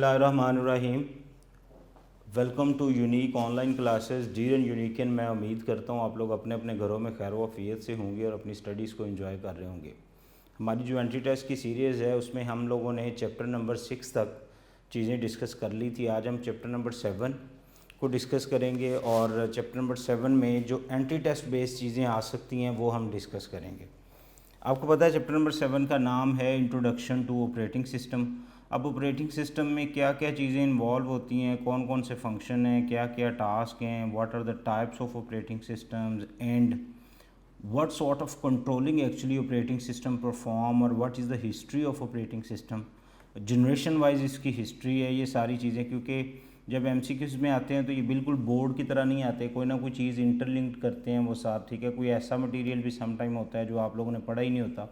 बिस्मिल्लाहिर्रहमानिर्रहीम। Welcome to unique online classes dear and यूनिकन। मैं उम्मीद करता हूँ आप लोग अपने अपने घरों में खैर वफ़ियत से होंगे और अपनी स्टडीज़ को एंजॉय कर रहे होंगे। हमारी जो एंट्री टेस्ट की सीरीज़ है उसमें हम लोगों ने चैप्टर नंबर 6 तक चीज़ें डिस्कस कर ली थी। आज हम चैप्टर नंबर 7 को डिस्कस करेंगे और चैप्टर नंबर 7 में जो एंट्री टेस्ट बेस्ड चीज़ें आ सकती हैं वो हम डिस्कस करेंगे। आपको पता है चैप्टर नंबर 7 का नाम है इंट्रोडक्शन टू ऑपरेटिंग सिस्टम। अब ऑपरेटिंग सिस्टम में क्या क्या चीज़ें इन्वॉल्व होती हैं, कौन कौन से फंक्शन हैं, क्या क्या टास्क हैं, what are the types of operating systems and what sort of controlling actually operating system perform और what is the history of operating system, generation wise इसकी हिस्ट्री है। ये सारी चीज़ें क्योंकि जब एमसीक्यूज़ में आते हैं तो ये बिल्कुल बोर्ड की तरह नहीं आते, कोई ना कोई चीज़ इंटरलिंक्ड करते हैं वो साथ, ठीक है। कोई ऐसा मटेरियल भी सम टाइम होता है जो आप लोगों ने पढ़ा ही नहीं होता,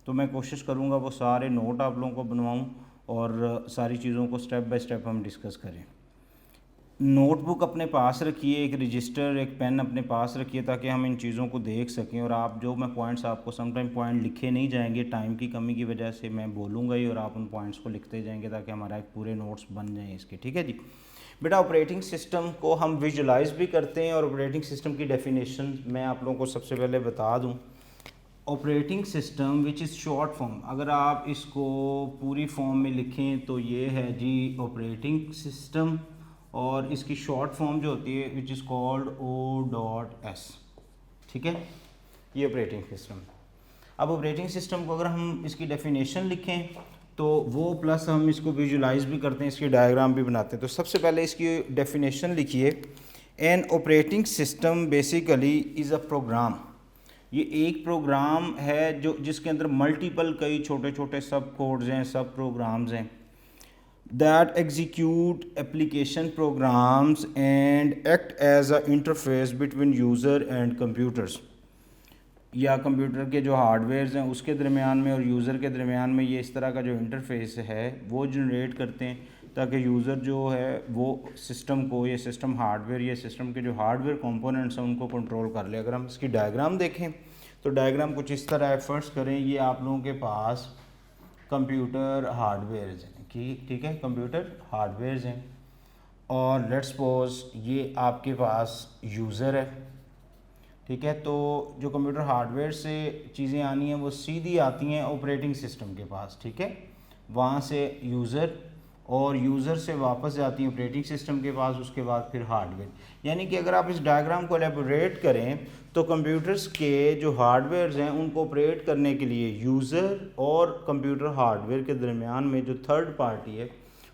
तो मैं कोशिश करूँगा वो सारे नोट आप लोगों को बनवाऊँ और सारी चीज़ों को स्टेप बाय स्टेप हम डिस्कस करें। नोटबुक अपने पास रखिए, एक रजिस्टर, एक पेन अपने पास रखिए ताकि हम इन चीज़ों को देख सकें। और आप जो मैं पॉइंट्स आपको समटाइम पॉइंट लिखे नहीं जाएंगे टाइम की कमी की वजह से, मैं बोलूँगा ही और आप उन पॉइंट्स को लिखते जाएंगे ताकि हमारा एक पूरे नोट्स बन जाएँ इसके, ठीक है जी। बेटा ऑपरेटिंग सिस्टम को हम विजुलाइज भी करते हैं और ऑपरेटिंग सिस्टम की डेफिनेशन मैं आप लोगों को सबसे पहले बता दूं। Operating system which is short form, अगर आप इसको पूरी फॉर्म में लिखें तो ये है जी ऑपरेटिंग सिस्टम, और इसकी शॉर्ट फॉर्म जो होती है विच इज़ कॉल्ड O.S, ठीक है। ये ऑपरेटिंग सिस्टम। अब ऑपरेटिंग सिस्टम को अगर हम इसकी डेफिनेशन लिखें तो वो प्लस हम इसको विजुलाइज भी करते हैं, इसकी डायग्राम भी बनाते हैं। तो सबसे पहले इसकी डेफिनेशन लिखिए। An operating system basically is a program. ये एक प्रोग्राम है जो जिसके अंदर मल्टीपल कई छोटे छोटे सब कोड्स हैं, सब प्रोग्राम्स हैं, that execute application programs and act as a interface between user and computers, या कंप्यूटर के जो हार्डवेयर्स हैं उसके दरमियान में और यूज़र के दरमियान में ये इस तरह का जो इंटरफेस है वो जनरेट करते हैं ताकि यूज़र जो है वो सिस्टम को, ये सिस्टम हार्डवेयर, ये सिस्टम के जो हार्डवेयर कंपोनेंट्स हैं उनको कंट्रोल कर ले। अगर हम इसकी डायग्राम देखें तो डायग्राम कुछ इस तरह है। फर्स्ट करें, ये आप लोगों के पास कंप्यूटर हार्डवेयर्स हैं, ठीक है, कंप्यूटर हार्डवेयर्स हैं और लेट्स सपोज ये आपके पास यूज़र है, ठीक है। तो जो कंप्यूटर हार्डवेयर से चीज़ें आनी हैं वो सीधी आती हैं ऑपरेटिंग सिस्टम के पास, ठीक है। वहाँ से यूज़र और यूज़र से वापस जाती हैं ऑपरेटिंग सिस्टम के पास, उसके बाद फिर हार्डवेयर। यानी कि अगर आप इस डायग्राम को एलेबोरेट करें तो कंप्यूटर्स के जो हार्डवेयर्स हैं उनको ऑपरेट करने के लिए यूज़र और कंप्यूटर हार्डवेयर के दरमियान में जो थर्ड पार्टी है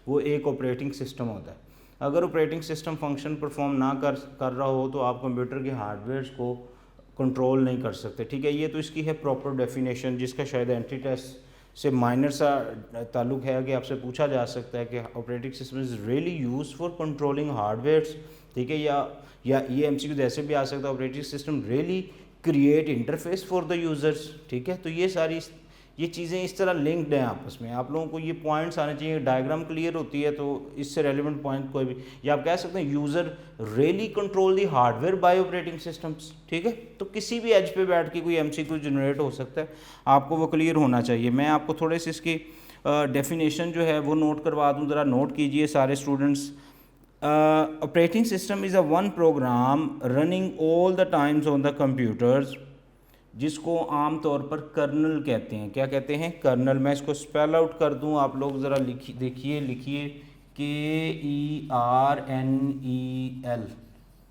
वो एक ऑपरेटिंग सिस्टम होता है। अगर ऑपरेटिंग सिस्टम फंक्शन परफॉर्म ना कर रहा हो तो आप कंप्यूटर के हार्डवेयर्स को कंट्रोल नहीं कर सकते, ठीक है। ये तो इसकी है प्रॉपर डेफिनेशन, जिसका शायद एंट्री टेस्ट से माइनर सा ताल्लुक है कि आपसे पूछा जा सकता है कि operating system is really use for controlling hardwares, ठीक है। या ये एमसीक्यू ऐसे भी आ सकता है, operating system really create interface for the users, ठीक है। तो ये सारी ये चीज़ें इस तरह लिंक्ड हैं आपस में। आप लोगों को ये पॉइंट्स आने चाहिए, डायग्राम क्लियर होती है तो इससे रेलिवेंट पॉइंट कोई भी, या आप कह सकते हैं यूज़र रियली कंट्रोल दी हार्डवेयर बाय ऑपरेटिंग सिस्टम्स, ठीक है। तो किसी भी एज पे बैठ के कोई एमसीक्यू जनरेट हो सकता है, आपको वो क्लियर होना चाहिए। मैं आपको थोड़े से इसकी डेफिनेशन जो है वो नोट करवा दूँ, ज़रा नोट कीजिए सारे students. Operating system is a one program running all the times on the computers, जिसको आम तौर पर कर्नल कहते हैं। क्या कहते हैं? कर्नल। मैं इसको स्पेल आउट कर दूं, आप लोग ज़रा लिखिए KERNEL,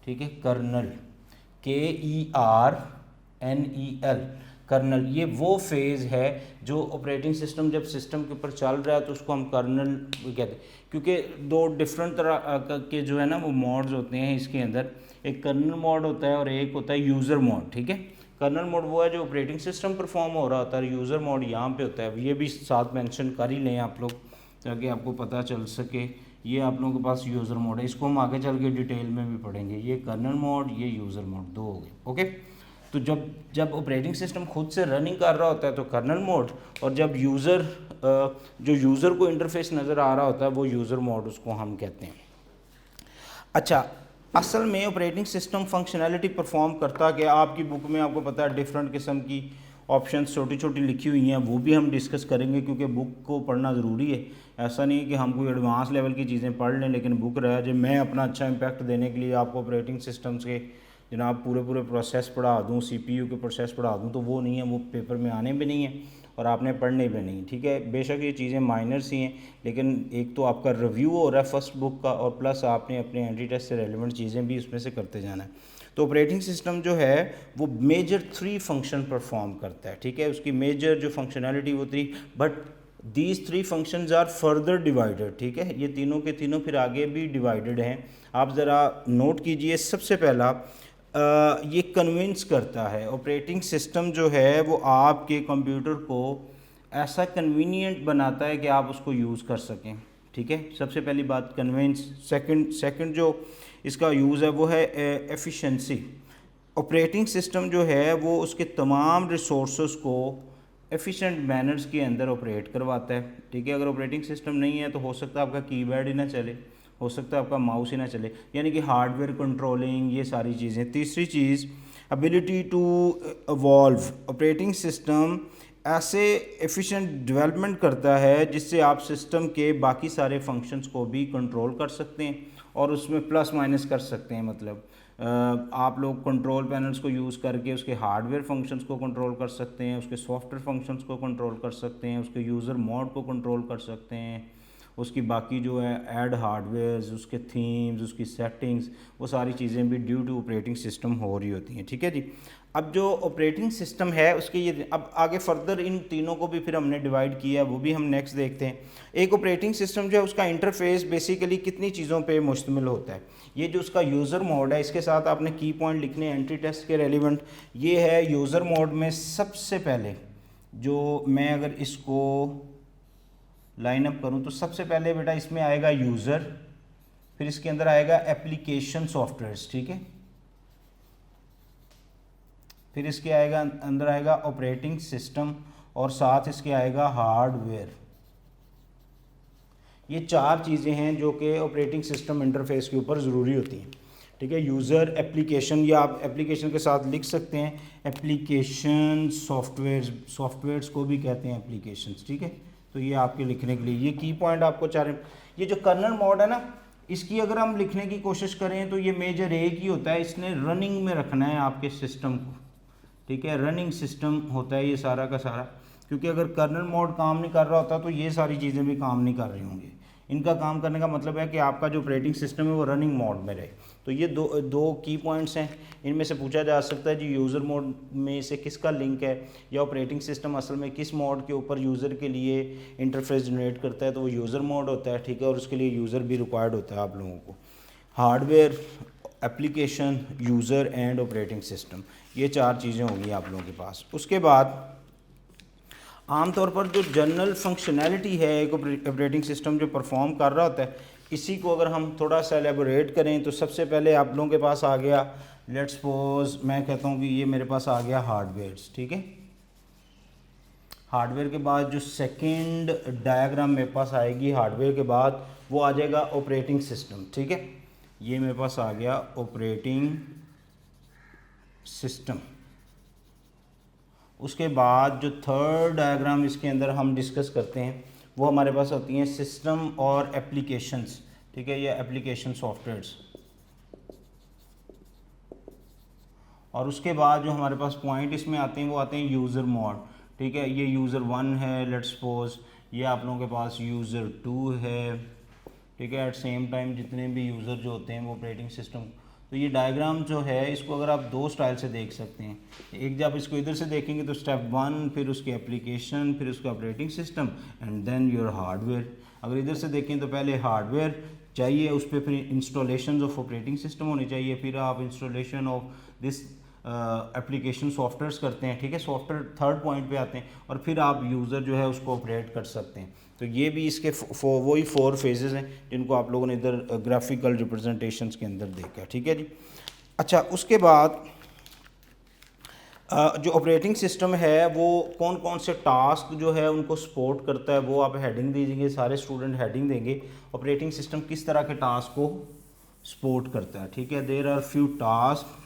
ठीक है, कर्नल, KERNEL, कर्नल। ये वो फेज़ है जो ऑपरेटिंग सिस्टम जब सिस्टम के ऊपर चल रहा है तो उसको हम कर्नल कहते हैं, क्योंकि दो डिफरेंट तरह के जो है ना वो मोड्स होते हैं इसके अंदर। एक कर्नल मोड होता है और एक होता है यूज़र मोड, ठीक है। कर्नल मोड वो है जो ऑपरेटिंग सिस्टम परफॉर्म हो रहा होता है, यूज़र मोड यहाँ पे होता है। ये भी साथ मेंशन कर ही लें आप लोग ताकि आपको पता चल सके। ये आप लोगों के पास यूज़र मोड है, इसको हम आगे चल के डिटेल में भी पढ़ेंगे। ये कर्नल मोड, ये यूज़र मोड, दो हो गए, ओके। तो जब ऑपरेटिंग सिस्टम खुद से रनिंग कर रहा होता है तो कर्नल मोड, और जब जो यूज़र को इंटरफेस नज़र आ रहा होता है वो यूज़र मोड, उसको हम कहते हैं। अच्छा, असल में ऑपरेटिंग सिस्टम फंक्शनैलिटी परफॉर्म करता कि आपकी बुक में आपको पता है डिफरेंट किस्म की ऑप्शंस छोटी छोटी लिखी हुई हैं, वो भी हम डिस्कस करेंगे क्योंकि बुक को पढ़ना ज़रूरी है। ऐसा नहीं है कि हम कोई एडवांस लेवल की चीज़ें पढ़ लें लेकिन बुक रह जाए। मैं अपना अच्छा इम्पैक्ट देने के लिए आपको ऑपरेटिंग सिस्टम्स के जनाब पूरे प्रोसेस पढ़ा दूँ, CPU के प्रोसेस पढ़ा दूँ, तो वो नहीं है, वो पेपर में आने भी नहीं है और आपने पढ़ने भी नहीं। ठीक है, बेशक ये चीज़ें माइनर्स ही हैं, लेकिन एक तो आपका रिव्यू हो रहा है फर्स्ट बुक का और प्लस आपने अपने एंट्री टेस्ट से रेलिवेंट चीज़ें भी उसमें से करते जाना है। तो ऑपरेटिंग सिस्टम जो है वो मेजर 3 फंक्शन परफॉर्म करता है। ठीक है, उसकी मेजर जो फंक्शनैलिटी वो 3, but these 3 functions are further divided. ठीक है, ये तीनों के तीनों फिर आगे भी डिवाइडेड हैं। आप ज़रा नोट कीजिए। सबसे पहला ये कन्विंस करता है, ऑपरेटिंग सिस्टम जो है वो आपके कंप्यूटर को ऐसा कन्वीनियंट बनाता है कि आप उसको यूज़ कर सकें। ठीक है, सबसे पहली बात कन्विंस। सेकंड जो इसका यूज़ है वो है एफिशिएंसी। ऑपरेटिंग सिस्टम जो है वो उसके तमाम रिसोर्सेज को एफिशिएंट मैनर्स के अंदर ऑपरेट करवाता है। ठीक है, अगर ऑपरेटिंग सिस्टम नहीं है तो हो सकता है आपका कीपैड ही ना चले, हो सकता है आपका माउस ही ना चले, यानी कि हार्डवेयर कंट्रोलिंग, ये सारी चीज़ें। तीसरी चीज़ ability to evolve. Operating system ऐसे एफिशिएंट डेवलपमेंट करता है जिससे आप सिस्टम के बाकी सारे फंक्शंस को भी कंट्रोल कर सकते हैं और उसमें प्लस माइनस कर सकते हैं। मतलब आप लोग कंट्रोल पैनल्स को यूज़ करके उसके हार्डवेयर फंक्शंस को कंट्रोल कर सकते हैं, उसके सॉफ्टवेयर फंक्शंस को कंट्रोल कर सकते हैं, उसके यूज़र मोड को कंट्रोल कर सकते हैं, उसकी बाकी जो है ऐड हार्डवेयर्स, उसके थीम्स, उसकी सेटिंग्स, वो सारी चीज़ें भी ड्यू टू ऑपरेटिंग सिस्टम हो रही होती हैं। ठीक है जी। अब जो ऑपरेटिंग सिस्टम है उसके ये अब आगे फर्दर इन तीनों को भी फिर हमने डिवाइड किया है, वो भी हम नेक्स्ट देखते हैं। एक ऑपरेटिंग सिस्टम जो है उसका इंटरफेस बेसिकली कितनी चीज़ों पे मुश्तमिल होता है। ये जो उसका यूज़र मोड है, इसके साथ आपने की पॉइंट लिखने हैं एंट्री टेस्ट के रेलिवेंट। ये है यूज़र मोड में सबसे पहले जो मैं अगर इसको लाइन अप करूँ तो सबसे पहले बेटा इसमें आएगा यूज़र, फिर इसके अंदर आएगा एप्लीकेशन सॉफ्टवेयर्स। ठीक है, फिर इसके आएगा अंदर आएगा ऑपरेटिंग सिस्टम और साथ इसके आएगा हार्डवेयर। ये 4 चीज़ें हैं जो कि ऑपरेटिंग सिस्टम इंटरफेस के ऊपर ज़रूरी होती हैं। ठीक है, यूज़र, एप्लीकेशन, या आप एप्लीकेशन के साथ लिख सकते हैं एप्लीकेशन सॉफ्टवेयर्स को भी कहते हैं एप्लीकेशंस। ठीक है, तो ये आपके लिखने के लिए ये की पॉइंट आपको 4। ये जो कर्नल मोड है ना, इसकी अगर हम लिखने की कोशिश करें तो ये मेजर एक ही होता है, इसने रनिंग में रखना है आपके सिस्टम को। ठीक है, रनिंग सिस्टम होता है ये सारा का सारा, क्योंकि अगर कर्नल मोड काम नहीं कर रहा होता तो ये सारी चीज़ें भी काम नहीं कर रही होंगी। इनका काम करने का मतलब है कि आपका जो ऑपरेटिंग सिस्टम है वो रनिंग मोड में रहे। तो ये दो की पॉइंट्स हैं। इनमें से पूछा जा सकता है जी यूज़र मोड में से किसका लिंक है, या ऑपरेटिंग सिस्टम असल में किस मोड के ऊपर यूज़र के लिए इंटरफेस जनरेट करता है, तो वो यूज़र मोड होता है। ठीक है, और उसके लिए यूज़र भी रिक्वायर्ड होता है आप लोगों को। Hardware, application, user and operating system, ये 4 चीज़ें होंगी आप लोगों के पास। उसके बाद आमतौर पर जो जनरल फंक्शनैलिटी है एक ऑपरेटिंग सिस्टम जो परफॉर्म कर रहा होता है, इसी को अगर हम थोड़ा सा एलेबोरेट करें तो सबसे पहले आप लोगों के पास आ गया, लेट्स सपोज मैं कहता हूँ कि ये मेरे पास आ गया हार्डवेयर्स। ठीक है, हार्डवेयर के बाद जो सेकंड डायग्राम मेरे पास आएगी हार्डवेयर के बाद, वो आ जाएगा ऑपरेटिंग सिस्टम। ठीक है, ये मेरे पास आ गया ऑपरेटिंग सिस्टम। उसके बाद जो थर्ड डायग्राम इसके अंदर हम डिस्कस करते हैं वो हमारे पास होती हैं सिस्टम और एप्लीकेशंस। ठीक है, ये एप्लीकेशन सॉफ्टवेयर्स। और उसके बाद जो हमारे पास पॉइंट इसमें आते हैं वो आते हैं यूज़र मोड। ठीक है, ये यूज़र 1 है लेट्स सपोज, ये आप लोगों के पास यूज़र 2 है। ठीक है, एट सेम टाइम जितने भी यूज़र जो होते हैं वो ऑपरेटिंग सिस्टम। तो ये डायग्राम जो है इसको अगर आप 2 स्टाइल से देख सकते हैं। एक जब इसको इधर से देखेंगे तो स्टेप 1, फिर उसकी एप्लीकेशन, फिर उसका operating system and then your hardware. अगर इधर से देखें तो पहले हार्डवेयर चाहिए, उस पर फिर इंस्टॉलेशन ऑफ ऑपरेटिंग सिस्टम होनी चाहिए, फिर आप installation of this application softwares करते हैं। ठीक है, सॉफ्टवेयर थर्ड पॉइंट पे आते हैं और फिर आप यूज़र जो है उसको ऑपरेट कर सकते हैं। तो ये भी इसके वही 4 फेजेस हैं जिनको आप लोगों ने इधर ग्राफिकल रिप्रेजेंटेशंस के अंदर देखा है। ठीक है जी। अच्छा, उसके बाद जो ऑपरेटिंग सिस्टम है वो कौन कौन से टास्क जो है उनको सपोर्ट करता है, वो आप हेडिंग दीजिए, सारे स्टूडेंट हेडिंग देंगे ऑपरेटिंग सिस्टम किस तरह के टास्क को सपोर्ट करता है। ठीक है, देयर आर फ्यू टास्क,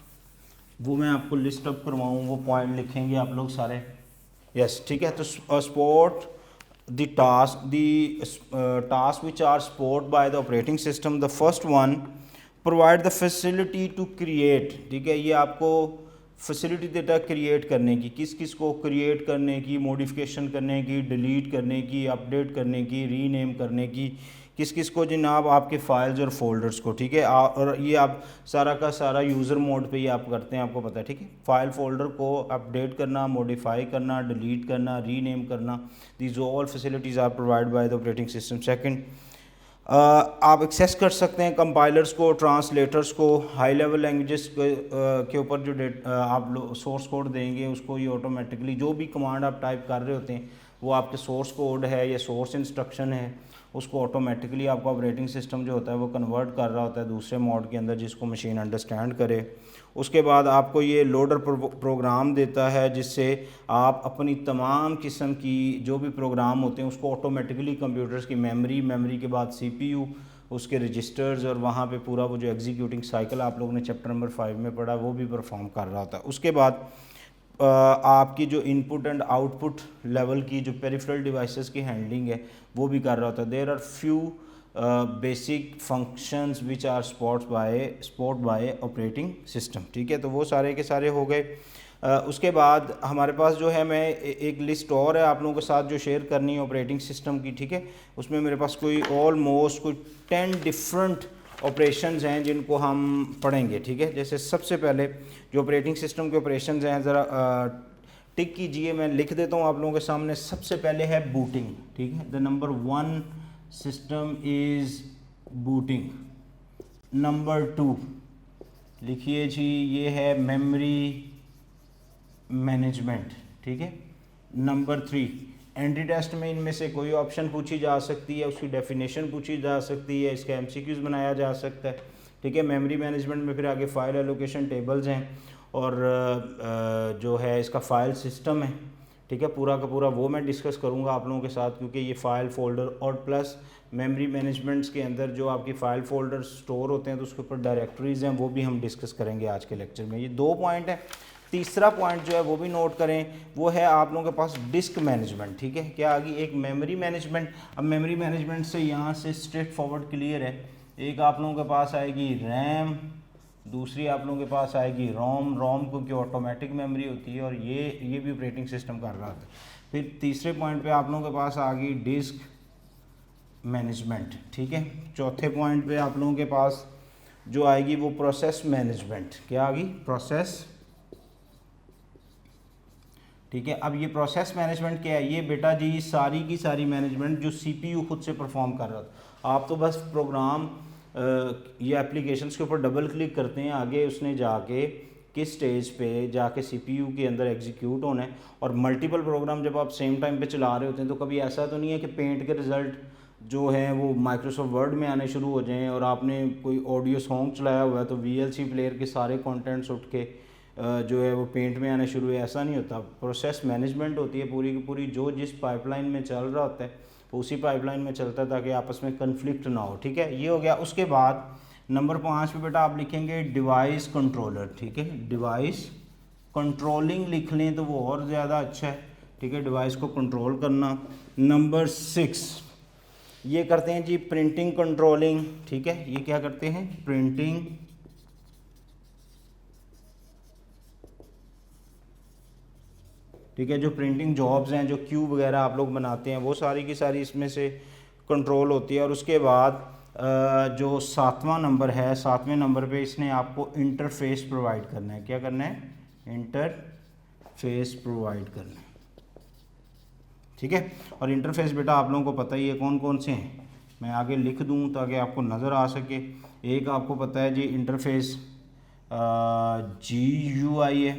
वो मैं आपको लिस्ट अप करवाऊँ, वो पॉइंट लिखेंगे आप लोग सारे। यस, ठीक है। तो support the task which are supported by the operating system, the first one provide the facility to create, ठीक है, ये आपको फैसिलिटी देता है क्रिएट करने की, किस किस को क्रिएट करने की, मॉडिफिकेशन करने की, डिलीट करने की, अपडेट करने की, रीनेम करने की, किस किस को जनाब, आपके फाइल्स और फोल्डर्स को, ठीक है। और ये आप सारा का सारा यूज़र मोड पे ही आप करते हैं, आपको पता है, ठीक है। फाइल फोल्डर को अपडेट करना, मॉडिफाई करना, डिलीट करना, रीनेम करना, these all facilities are provide by the operating system. Second, आप एक्सेस कर सकते हैं कंपाइलर्स को, ट्रांसलेटर्स को, हाई लेवल लैंग्वेजेस के ऊपर जो आप सोर्स कोड देंगे उसको ये ऑटोमेटिकली, जो भी कमांड आप टाइप कर रहे होते हैं वो आपके सोर्स कोड है या सोर्स इंस्ट्रक्शन है, उसको ऑटोमेटिकली आपका ऑपरेटिंग सिस्टम जो होता है वो कन्वर्ट कर रहा होता है दूसरे मोड के अंदर जिसको मशीन अंडरस्टैंड करे। उसके बाद आपको ये लोडर प्रोग्राम देता है जिससे आप अपनी तमाम किस्म की जो भी प्रोग्राम होते हैं उसको ऑटोमेटिकली कंप्यूटर्स की मेमोरी के बाद सीपीयू, उसके रजिस्टर्स और वहाँ पे पूरा वो जो एग्जीक्यूटिंग साइकिल आप लोगों ने चैप्टर नंबर 5 में पढ़ा वो भी परफॉर्म कर रहा होता है। उसके बाद आपकी जो इनपुट एंड आउटपुट लेवल की जो पेरिफेरल डिवाइसेस की हैंडलिंग है वो भी कर रहा होता है। There are few basic functions which are support by operating system, ठीक है। तो वो सारे के सारे हो गए। उसके बाद हमारे पास जो है, मैं एक लिस्ट और है आप लोगों के साथ जो शेयर करनी है ऑपरेटिंग सिस्टम की, ठीक है। उसमें मेरे पास कोई ऑलमोस्ट कोई 10 डिफरेंट ऑपरेशंस हैं जिनको हम पढ़ेंगे, ठीक है। जैसे सबसे पहले जो ऑपरेटिंग सिस्टम के ऑपरेशंस हैं ज़रा टिक कीजिए, मैं लिख देता हूँ आप लोगों के सामने। सबसे पहले है बूटिंग, ठीक है। The number 1 system is booting. Number 2 लिखिए जी, ये है मेमोरी मैनेजमेंट, ठीक है। नंबर 3 एंट्री टेस्ट में इनमें से कोई ऑप्शन पूछी जा सकती है, उसकी डेफिनेशन पूछी जा सकती है, इसका एमसीक्यूज़ बनाया जा सकता है, ठीक है। मेमोरी मैनेजमेंट में फिर आगे फाइल एलोकेशन टेबल्स हैं और जो है इसका फ़ाइल सिस्टम है, ठीक है। पूरा का पूरा वो मैं डिस्कस करूँगा आप लोगों के साथ, क्योंकि ये फ़ाइल फोल्डर और प्लस मेमोरी मैनेजमेंट्स के अंदर जो आपकी फ़ाइल फोल्डर स्टोर होते हैं तो उसके ऊपर डायरेक्टरीज़ हैं, वो भी हम डिस्कस करेंगे आज के लेक्चर में। ये 2 पॉइंट हैं। तीसरा पॉइंट जो है वो भी नोट करें, वो है आप लोगों के पास डिस्क मैनेजमेंट, ठीक है। क्या आ गई? एक मेमोरी मैनेजमेंट। अब मेमोरी मैनेजमेंट से यहाँ से स्ट्रेट फॉरवर्ड क्लियर है। एक आप लोगों के पास आएगी रैम, दूसरी आप लोगों के पास आएगी रोम। रोम क्योंकि ऑटोमेटिक मेमोरी होती है और ये भी ऑपरेटिंग सिस्टम कर रहा था। फिर तीसरे पॉइंट पे आप लोगों के पास आ गई डिस्क मैनेजमेंट, ठीक है। चौथे पॉइंट पे आप लोगों के पास जो आएगी वो प्रोसेस मैनेजमेंट। क्या आ गई? प्रोसेस, ठीक है। अब ये प्रोसेस मैनेजमेंट क्या है? ये बेटा जी सारी की सारी मैनेजमेंट जो सीपीयू खुद से परफॉर्म कर रहा था। आप तो बस प्रोग्राम ये एप्लीकेशंस के ऊपर डबल क्लिक करते हैं, आगे उसने जाके किस स्टेज पे जाके सीपीयू के अंदर एग्जीक्यूट होना है। और मल्टीपल प्रोग्राम जब आप सेम टाइम पे चला रहे होते हैं तो कभी ऐसा तो नहीं है कि पेंट के रिज़ल्ट जो है वो माइक्रोसॉफ्ट वर्ड में आने शुरू हो जाएं और आपने कोई ऑडियो सॉन्ग चलाया हुआ है तो वीएलसी प्लेयर के सारे कंटेंट्स उठ के जो है वो पेंट में आने शुरू हुए। ऐसा नहीं होता। प्रोसेस मैनेजमेंट होती है पूरी की पूरी, जो जिस पाइपलाइन में चल रहा होता है वो उसी पाइपलाइन में चलता है ताकि आपस में कन्फ्लिक्ट ना हो, ठीक है। ये हो गया। उसके बाद नंबर 5 पे बेटा आप लिखेंगे डिवाइस कंट्रोलर, ठीक है। डिवाइस कंट्रोलिंग लिख लें तो वो और ज़्यादा अच्छा है, ठीक है, डिवाइस को कंट्रोल करना। नंबर 6 ये करते हैं जी प्रिंटिंग कंट्रोलिंग, ठीक है। ये क्या करते हैं? प्रिंटिंग, ठीक है। जो प्रिंटिंग जॉब्स हैं, जो क्यू वगैरह आप लोग बनाते हैं वो सारी की सारी इसमें से कंट्रोल होती है। और उसके बाद जो 7वां नंबर है, 7वें नंबर पे इसने आपको इंटरफेस प्रोवाइड करना है। क्या करना है? इंटरफेस प्रोवाइड करना है, ठीक है। और इंटरफेस बेटा आप लोगों को पता ही है कौन कौन से हैं, मैं आगे लिख दूं ताकि आपको नज़र आ सके। एक आपको पता है जी इंटरफेस GUI है,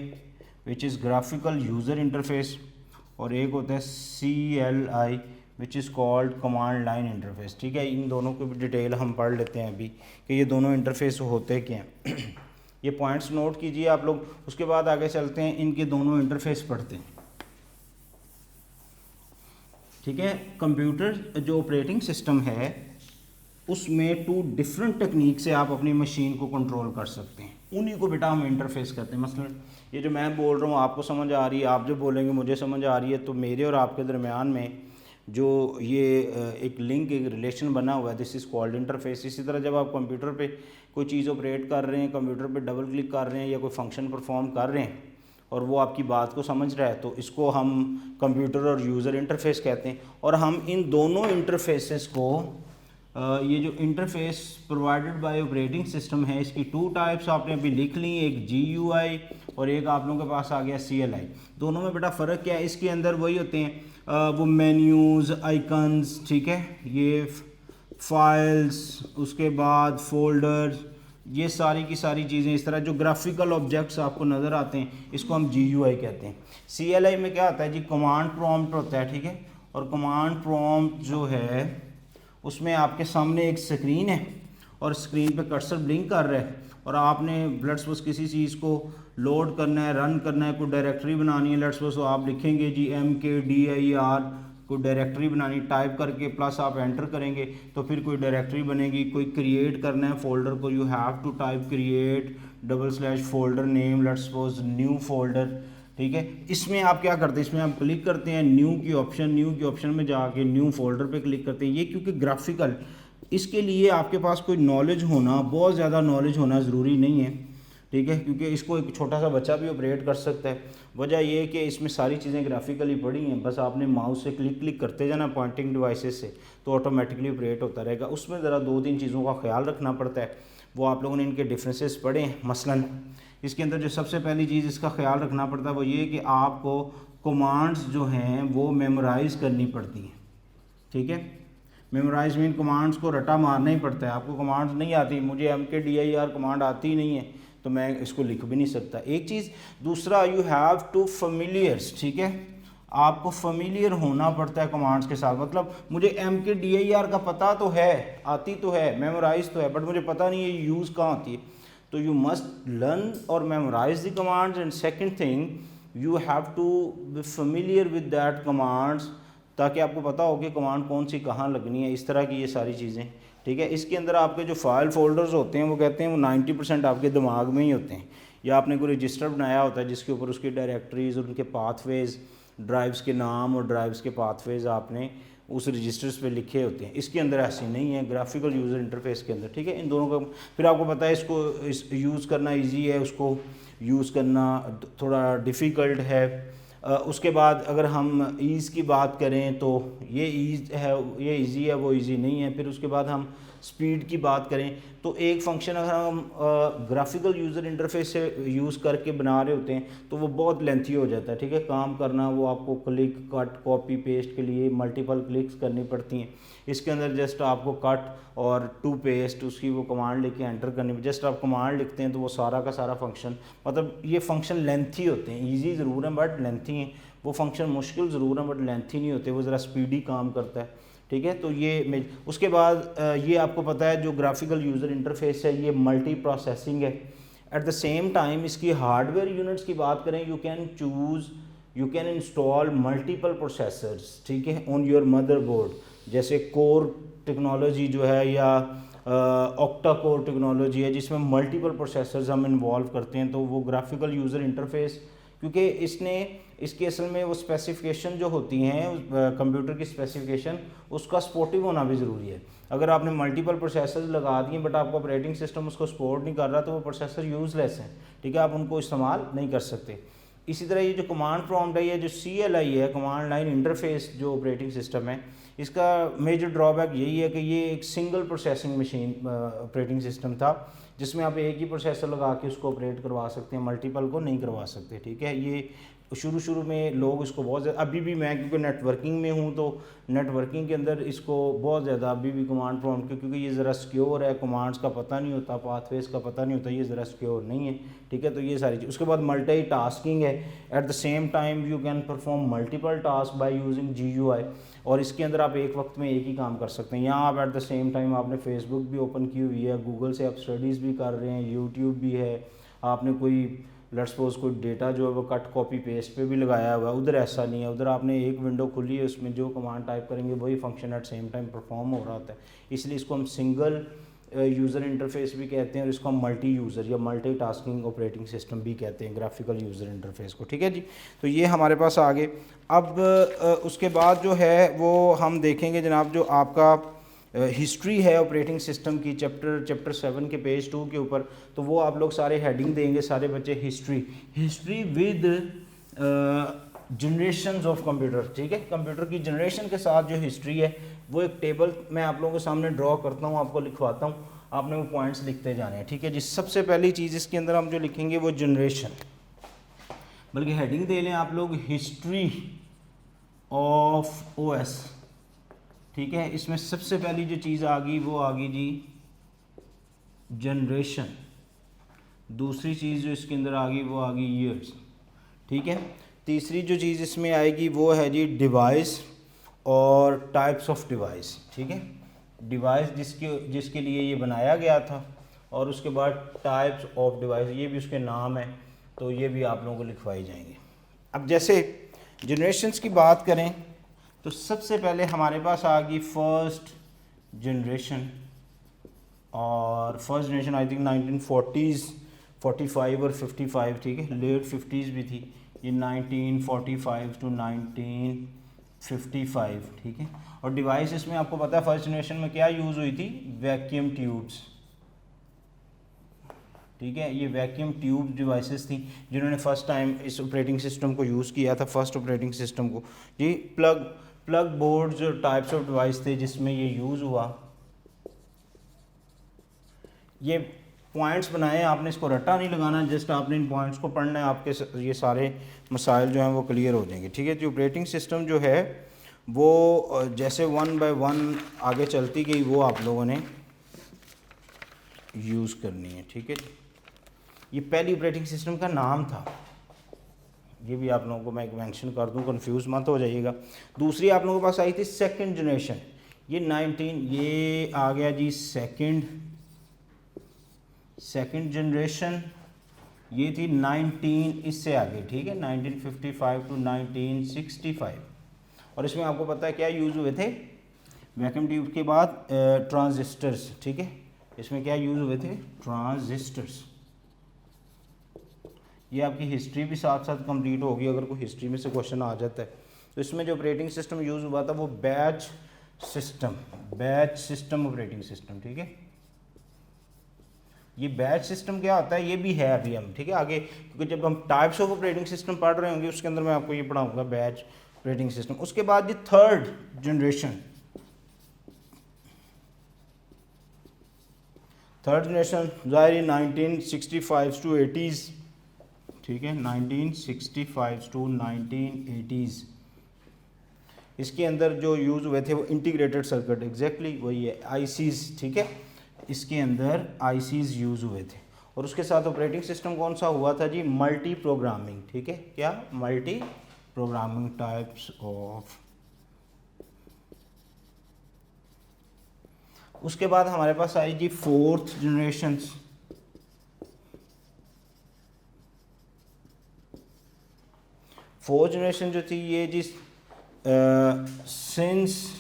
which is graphical user interface, और एक होता है CLI which is called command line interface, ठीक है। इन दोनों की भी डिटेल हम पढ़ लेते हैं अभी कि ये दोनों इंटरफेस होते क्या हैं। ये पॉइंट्स नोट कीजिए आप लोग। उसके बाद आगे चलते हैं, इनके दोनों इंटरफेस पढ़ते हैं, ठीक है। कंप्यूटर जो ऑपरेटिंग सिस्टम है उसमें 2 डिफरेंट टेक्निक से आप अपनी मशीन को कंट्रोल कर सकते हैं, उन्हीं को बेटा हम इंटरफेस करते हैं। मसलन ये जो मैं बोल रहा हूँ आपको समझ आ रही है, आप जो बोलेंगे मुझे समझ आ रही है, तो मेरे और आपके दरमियान में जो ये एक लिंक, एक रिलेशन बना हुआ है, दिस इज़ कॉल्ड इंटरफेस। इसी तरह जब आप कंप्यूटर पे कोई चीज़ ऑपरेट कर रहे हैं, कंप्यूटर पे डबल क्लिक कर रहे हैं या कोई फंक्शन परफॉर्म कर रहे हैं और वो आपकी बात को समझ रहा है, तो इसको हम कंप्यूटर और यूज़र इंटरफेस कहते हैं। और हम इन दोनों इंटरफेसेस को ये जो interface provided by operating system है, इसकी 2 टाइप्स आपने अभी लिख ली, एक GUI और एक आप लोगों के पास आ गया CLI। दोनों में बेटा फ़र्क क्या है? इसके अंदर वही होते हैं वो मेन्यूज़, आइकन्स, ठीक है, ये फाइल्स, उसके बाद फोल्डर्स, ये सारी की सारी चीज़ें, इस तरह जो ग्राफिकल ऑब्जेक्ट्स आपको नज़र आते हैं इसको हम GUI कहते हैं। CLI में क्या होता है जी? कमांड प्रॉम्प्ट होता है, ठीक है। और कमांड प्रॉम्प्ट जो है उसमें आपके सामने एक स्क्रीन है और स्क्रीन पे कर्सर ब्लिंक कर रहा है और आपने लेट्स सपोज किसी चीज़ को लोड करना है, रन करना है, कोई डायरेक्टरी बनानी है, लेट्स सपोज तो आप लिखेंगे जी MKDIR, कोई डायरेक्टरी बनानी, टाइप करके प्लस आप एंटर करेंगे तो फिर कोई डायरेक्टरी बनेगी। कोई क्रिएट करना है फोल्डर को, you have to type create /folder name, let's suppose new folder, ठीक है। इसमें आप क्या करते हैं? इसमें आप क्लिक करते हैं न्यू की ऑप्शन में जाके न्यू फोल्डर पे क्लिक करते हैं। ये क्योंकि ग्राफिकल, इसके लिए आपके पास कोई नॉलेज होना, बहुत ज़्यादा नॉलेज होना ज़रूरी नहीं है, ठीक है, क्योंकि इसको एक छोटा सा बच्चा भी ऑपरेट कर सकता है। वजह यह है कि इसमें सारी चीज़ें ग्राफिकली पड़ी हैं, बस आपने माउस से क्लिक करते जाना पॉइंटिंग डिवाइसेस से, तो ऑटोमेटिकली ऑपरेट होता रहेगा। उसमें ज़रा 2-3 चीज़ों का ख्याल रखना पड़ता है, वो आप लोगों ने इनके डिफरेंसेस पढ़े हैं। मसलन इसके अंदर जो सबसे पहली चीज़ इसका ख्याल रखना पड़ता है वो ये कि आपको कमांड्स जो हैं वो मेमोराइज़ करनी पड़ती हैं, ठीक है। मेमोराइज मीन कमांड्स को रटा मारना ही पड़ता है। आपको कमांड्स नहीं आती, मुझे MKDIR कमांड आती ही नहीं है तो मैं इसको लिख भी नहीं सकता, एक चीज़। दूसरा, यू हैव टू फेमिलियर्स, ठीक है, आपको फेमिलियर होना पड़ता है कमांड्स के साथ। मतलब मुझे MKDIR का पता तो है, आती तो है, मेमोराइज तो है, बट मुझे पता नहीं है यूज़ कहाँ होती है। तो यू मस्ट लर्न और memorise the commands, and second thing you have to be familiar with that commands, ताकि आपको पता हो कि कमांड कौन सी कहाँ लगनी है, इस तरह की ये सारी चीज़ें, ठीक है। इसके अंदर आपके जो फाइल फोल्डर्स होते हैं वो कहते हैं वो 90% आपके दिमाग में ही होते हैं, या आपने कोई रजिस्टर बनाया होता है जिसके ऊपर उसकी डायरेक्टरीज और उनके पाथवेज, ड्राइव्स के नाम और ड्राइव्स के पाथवेज आपने उस रजिस्टर्स पे लिखे होते हैं। इसके अंदर ऐसे नहीं है ग्राफिकल यूज़र इंटरफेस के अंदर, ठीक है। इन दोनों का फिर आपको पता है इसको यूज़ करना ईजी है, उसको यूज़ करना थोड़ा डिफ़िकल्ट है। उसके बाद अगर हम ईज़ की बात करें तो ये ईज़ है, ये ईज़ी है, वो ईज़ी नहीं है। फिर उसके बाद हम स्पीड की बात करें तो एक फंक्शन अगर हम ग्राफिकल यूज़र इंटरफेस से यूज़ करके बना रहे होते हैं तो वो बहुत लेंथी हो जाता है, ठीक है। काम करना वो आपको क्लिक, कट, कॉपी, पेस्ट के लिए मल्टीपल क्लिक्स करनी पड़ती हैं। इसके अंदर जस्ट आपको कट और टू पेस्ट उसकी वो कमांड लेके एंटर करनी, जस्ट आप कमांड लिखते हैं तो वो सारा का सारा फंक्शन, मतलब ये फंक्शन लेंथी होते हैं। ईजी ज़रूर है बट लेंथी हैं, वो फंक्शन मुश्किल ज़रूर है बट लेंथी नहीं होते, वो ज़रा स्पीडी काम करता है, ठीक है। तो ये उसके बाद ये आपको पता है जो ग्राफिकल यूज़र इंटरफेस है ये मल्टी प्रोसेसिंग है। एट द सेम टाइम इसकी हार्डवेयर यूनिट्स की बात करें, you can install multiple processors, ठीक है, ऑन योर मदरबोर्ड। जैसे कोर टेक्नोलॉजी जो है या ऑक्टा कोर टेक्नोलॉजी है जिसमें मल्टीपल प्रोसेसर्स हम इन्वॉल्व करते हैं, तो वो ग्राफिकल यूज़र इंटरफेस, क्योंकि इसकी असल में वो स्पेसिफिकेशन जो होती हैं कंप्यूटर की स्पेसिफिकेशन, उसका सपोर्टिव होना भी ज़रूरी है। अगर आपने मल्टीपल प्रोसेसर्स लगा दिए बट आपका ऑपरेटिंग सिस्टम उसको सपोर्ट नहीं कर रहा तो वो प्रोसेसर यूज़लेस हैं, ठीक है, आप उनको इस्तेमाल नहीं कर सकते। इसी तरह ये जो कमांड प्रॉम्प्ट है, ये जो CLI है, कमांड लाइन इंटरफेस जो ऑपरेटिंग सिस्टम है, इसका मेजर ड्रॉबैक यही है कि ये एक single processing machine operating system था जिसमें आप एक ही प्रोसेसर लगा के उसको ऑपरेट करवा सकते हैं, मल्टीपल को नहीं करवा सकते, ठीक है। ये शुरू में लोग इसको बहुत ज़्यादा, अभी भी मैं क्योंकि नेटवर्किंग में हूँ तो नेटवर्किंग के अंदर इसको बहुत ज़्यादा अभी भी कमांड प्रॉम्प्ट, क्योंकि ये ज़रा सिक्योर है, कमांड्स का पता नहीं होता, पाथवेज का पता नहीं होता, ये ज़रा सिक्योर नहीं है, ठीक है। तो ये सारी चीज़, उसके बाद मल्टी टास्किंग है, eight the same time you can perform multiple task by using GUI, और इसके अंदर आप एक वक्त में एक ही काम कर सकते हैं। यहाँ आप एट द सेम टाइम आपने फेसबुक भी ओपन की हुई है, गूगल से आप स्टडीज़ भी कर रहे हैं, यूट्यूब भी है, आपने कोई लेट्स सपोज कोई डेटा जो है वो कट कॉपी पेस्ट पे भी लगाया हुआ है। उधर ऐसा नहीं है, उधर आपने एक विंडो खुली है, उसमें जो कमांड टाइप करेंगे वही function at same time perform हो रहा होता है, इसलिए इसको हम सिंगल यूज़र इंटरफेस भी कहते हैं और इसको हम मल्टी यूज़र या मल्टी टास्किंग ऑपरेटिंग सिस्टम भी कहते हैं, ग्राफिकल यूज़र इंटरफेस को। ठीक है जी, तो ये हमारे पास आ गए। अब उसके बाद जो है वो हम देखेंगे जनाब, जो आपका हिस्ट्री है ऑपरेटिंग सिस्टम की, चैप्टर 7 के पेज 2 के ऊपर, तो वो आप लोग सारे हेडिंग देंगे सारे बच्चे, history with generations of computer. ठीक है, कंप्यूटर की जनरेशन के साथ जो हिस्ट्री है वो एक टेबल मैं आप लोगों के सामने ड्रॉ करता हूँ, आपको लिखवाता हूँ, आपने वो पॉइंट्स लिखते जाने हैं। ठीक है जी, सबसे पहली चीज़ इसके अंदर हम जो लिखेंगे वो जनरेशन, बल्कि हेडिंग दे लें आप लोग हिस्ट्री ऑफ ओएस। ठीक है, इसमें सबसे पहली जो चीज़ आ गई वो आ गई जी जनरेशन। दूसरी चीज़ जो इसके अंदर आ गई वो आ गई ईयर्स। ठीक है, तीसरी जो चीज़ इसमें आएगी वो है जी डिवाइस और टाइप्स ऑफ डिवाइस। ठीक है, डिवाइस जिसके लिए ये बनाया गया था, और उसके बाद टाइप्स ऑफ डिवाइस, ये भी उसके नाम है, तो ये भी आप लोगों को लिखवाई जाएंगे। अब जैसे जनरेशन्स की बात करें तो सबसे पहले हमारे पास आ गई फर्स्ट जनरेशन, और first generation I think 1940s 45 और 55। ठीक है, लेट 50s भी थी, ये 1945 to 1955। ठीक है, और डिवाइस इसमें आपको पता है फर्स्ट जनरेशन में क्या यूज़ हुई थी, वैक्यूम ट्यूब्स। ठीक है, ये वैक्यूम ट्यूब डिवाइसेस थी जिन्होंने फर्स्ट टाइम इस ऑपरेटिंग सिस्टम को यूज़ किया था, फर्स्ट ऑपरेटिंग सिस्टम को जी। प्लग बोर्ड्स और टाइप्स ऑफ डिवाइस थे जिसमें ये यूज़ हुआ। ये पॉइंट्स बनाए, आपने इसको रट्टा नहीं लगाना, जस्ट आपने इन पॉइंट्स को पढ़ना है, आपके ये सारे मसाइल जो हैं वो क्लियर हो जाएंगे। ठीक है, जो ऑपरेटिंग सिस्टम जो है वो जैसे 1 by 1 आगे चलती गई वो आप लोगों ने यूज़ करनी है। ठीक है, ये पहली ऑपरेटिंग सिस्टम का नाम था, ये भी आप लोगों को मैं एक मेंशन कर दूं, कंफ्यूज मत हो जाइएगा। दूसरी आप लोगों के पास आई थी सेकंड जनरेशन, ये आ गया जी सेकंड जनरेशन, ये थी 19 इससे आगे। ठीक है, 1955 to 1965, और इसमें आपको पता है क्या यूज़ हुए थे, वैक्यूम ट्यूब के बाद ट्रांजिस्टर्स। ठीक है, इसमें क्या यूज़ हुए थे, ट्रांजिस्टर्स। ये आपकी हिस्ट्री भी साथ साथ कंप्लीट होगी अगर कोई हिस्ट्री में से क्वेश्चन आ जाता है। तो इसमें जो ऑपरेटिंग सिस्टम यूज़ हुआ था वो बैच सिस्टम ऑपरेटिंग सिस्टम। ठीक है, ये बैच सिस्टम क्या होता है ये भी है अभी हम, ठीक है, आगे, क्योंकि जब हम टाइप्स ऑफ ऑपरेटिंग सिस्टम पढ़ रहे होंगे उसके अंदर मैं आपको ये पढ़ाऊंगा बैच ऑपरेटिंग सिस्टम। उसके बाद ये थर्ड जनरेशन ज़ाहिर 1965 to 80s। ठीक है, 1965 to 1980s, इसके अंदर जो यूज़ हुए थे वो इंटीग्रेटेड सर्किट, एग्जैक्टली वही है, आईसीज़। ठीक है, इसके अंदर आईसीज़ यूज़ हुए थे, और उसके साथ ऑपरेटिंग सिस्टम कौन सा हुआ था जी, मल्टी प्रोग्रामिंग। ठीक है, क्या, मल्टी प्रोग्रामिंग टाइप्स ऑफ। उसके बाद हमारे पास आई जी फोर्थ जनरेशन, फोर्थ जनरेशन जो थी ये जी सिंस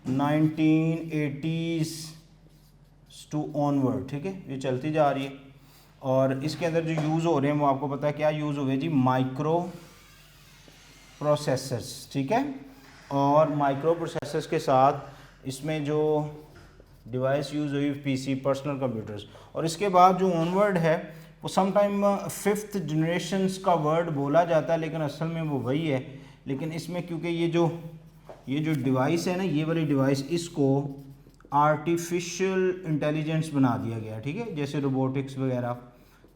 1980s टू ऑनवर्ड। ठीक है, ये चलती जा रही है, और इसके अंदर जो यूज़ हो रहे हैं वो आपको पता है क्या यूज़ हुए जी, माइक्रो प्रोसेसर्स। ठीक है, और माइक्रो प्रोसेसर्स के साथ इसमें जो डिवाइस यूज़ हुई पीसी, पर्सनल कंप्यूटर्स। और इसके बाद जो ऑनवर्ड है वो समटाइम फिफ्थ जनरेशन्स का वर्ड बोला जाता है, लेकिन असल में वो वही है। लेकिन इसमें क्योंकि ये जो डिवाइस है ना, ये वाली डिवाइस, इसको आर्टिफिशियल इंटेलिजेंस बना दिया गया। ठीक है, जैसे रोबोटिक्स वगैरह,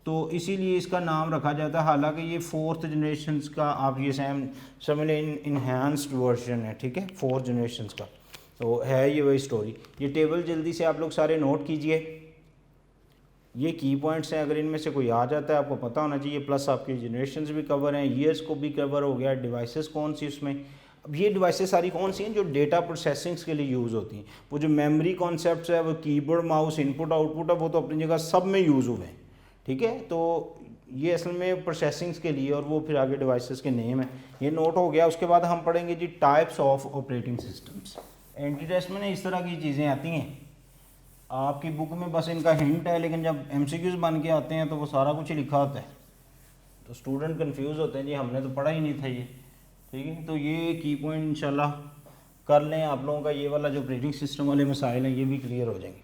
तो इसीलिए इसका नाम रखा जाता है। हालांकि ये फोर्थ जनरेशन्स का आप ये समझ लें इन्हांस्ड वर्जन है। ठीक है, फोर्थ जनरेशन्स का तो है ये वही स्टोरी। ये टेबल जल्दी से आप लोग सारे नोट कीजिए, ये की पॉइंट्स हैं, अगर इनमें से कोई आ जाता है आपको पता होना चाहिए। प्लस आपकी जनरेशन्स भी कवर हैं, ईयर्स को भी कवर हो गया, डिवाइसेस कौन सी उसमें। अब ये डिवाइसेस सारी कौन सी हैं, जो डेटा प्रोसेसिंग्स के लिए यूज़ होती हैं। वो जो मेमोरी कॉन्सेप्ट्स है, वो कीबोर्ड माउस इनपुट आउटपुट है, वो तो अपनी जगह सब में यूज़ हुए हैं। ठीक है, तो ये असल में प्रोसेसिंग्स के लिए, और वो फिर आगे डिवाइसेस के नेम है, ये नोट हो गया। उसके बाद हम पढ़ेंगे जी टाइप्स ऑफ ऑपरेटिंग सिस्टम्स। एंटी टेस्ट में ना इस तरह की चीज़ें आती हैं, आपकी बुक में बस इनका हिंट है, लेकिन जब एमसीक्यूज बन के आते हैं तो वो सारा कुछ ही लिखा होता है, तो स्टूडेंट कंफ्यूज होते हैं जी हमने तो पढ़ा ही नहीं था ये। ठीक है, तो ये की पॉइंट इंशाल्लाह कर लें, आप लोगों का ये वाला जो ऑपरेटिंग सिस्टम वाले मसाइल हैं ये भी क्लियर हो जाएंगे।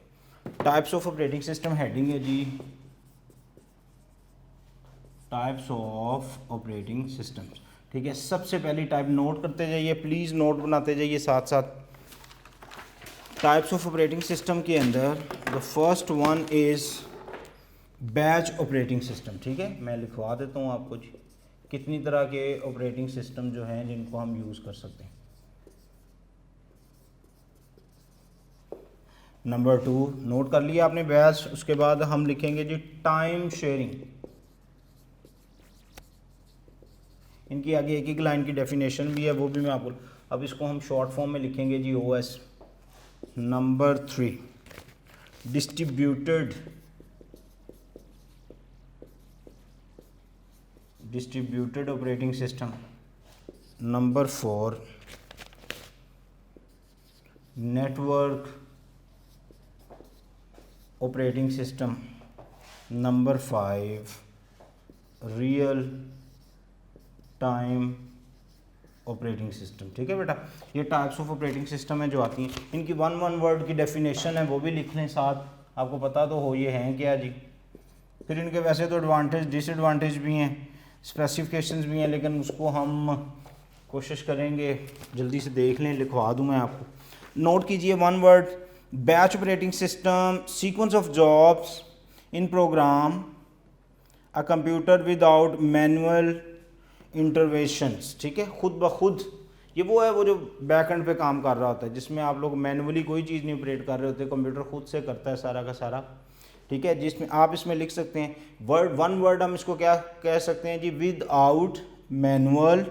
Types of operating system heading है जी, टाइप्स ऑफ ऑपरेटिंग सिस्टम्स। ठीक है, सबसे पहली टाइप नोट करते जाइए प्लीज़, नोट बनाते जाइए साथ साथ। टाइप्स ऑफ ऑपरेटिंग सिस्टम के अंदर the first one is batch operating system. ठीक है, मैं लिखवा देता हूँ आपको जी कितनी तरह के ऑपरेटिंग सिस्टम जो हैं जिनको हम यूज़ कर सकते हैं। नंबर 2 नोट कर लिया आपने बैच। उसके बाद हम लिखेंगे जी टाइम शेयरिंग। इनकी आगे एक एक लाइन की डेफिनेशन भी है, वो भी मैं आपको, अब इसको हम शॉर्ट फॉर्म में लिखेंगे जी OS। Number 3 distributed operating system. Number 4 network operating system. Number 5 real time operating system. ठीक है बेटा, ये टाइप्स ऑफ ऑपरेटिंग सिस्टम है जो आती हैं। इनकी वन वर्ड की डेफिनेशन है वो भी लिख लें साथ, आपको पता तो हो ये हैं क्या जी। फिर इनके वैसे तो एडवांटेज डिसएडवांटेज भी हैं, स्पेसिफिकेशंस भी हैं, लेकिन उसको हम कोशिश करेंगे जल्दी से देख लें, लिखवा दूँ मैं आपको। नोट कीजिए one word batch operating system, sequence of jobs in program a computer without manual interventions. ठीक है, खुद ब खुद ये वो है वो जो बैक एंड पे काम कर रहा होता है, जिसमें आप लोग मैनुअली कोई चीज़ नहीं ऑपरेट कर रहे होते, कंप्यूटर खुद से करता है सारा का सारा। ठीक है, जिसमें आप इसमें लिख सकते हैं वन वर्ड हम इसको क्या कह सकते हैं जी, विद आउट मैनुअल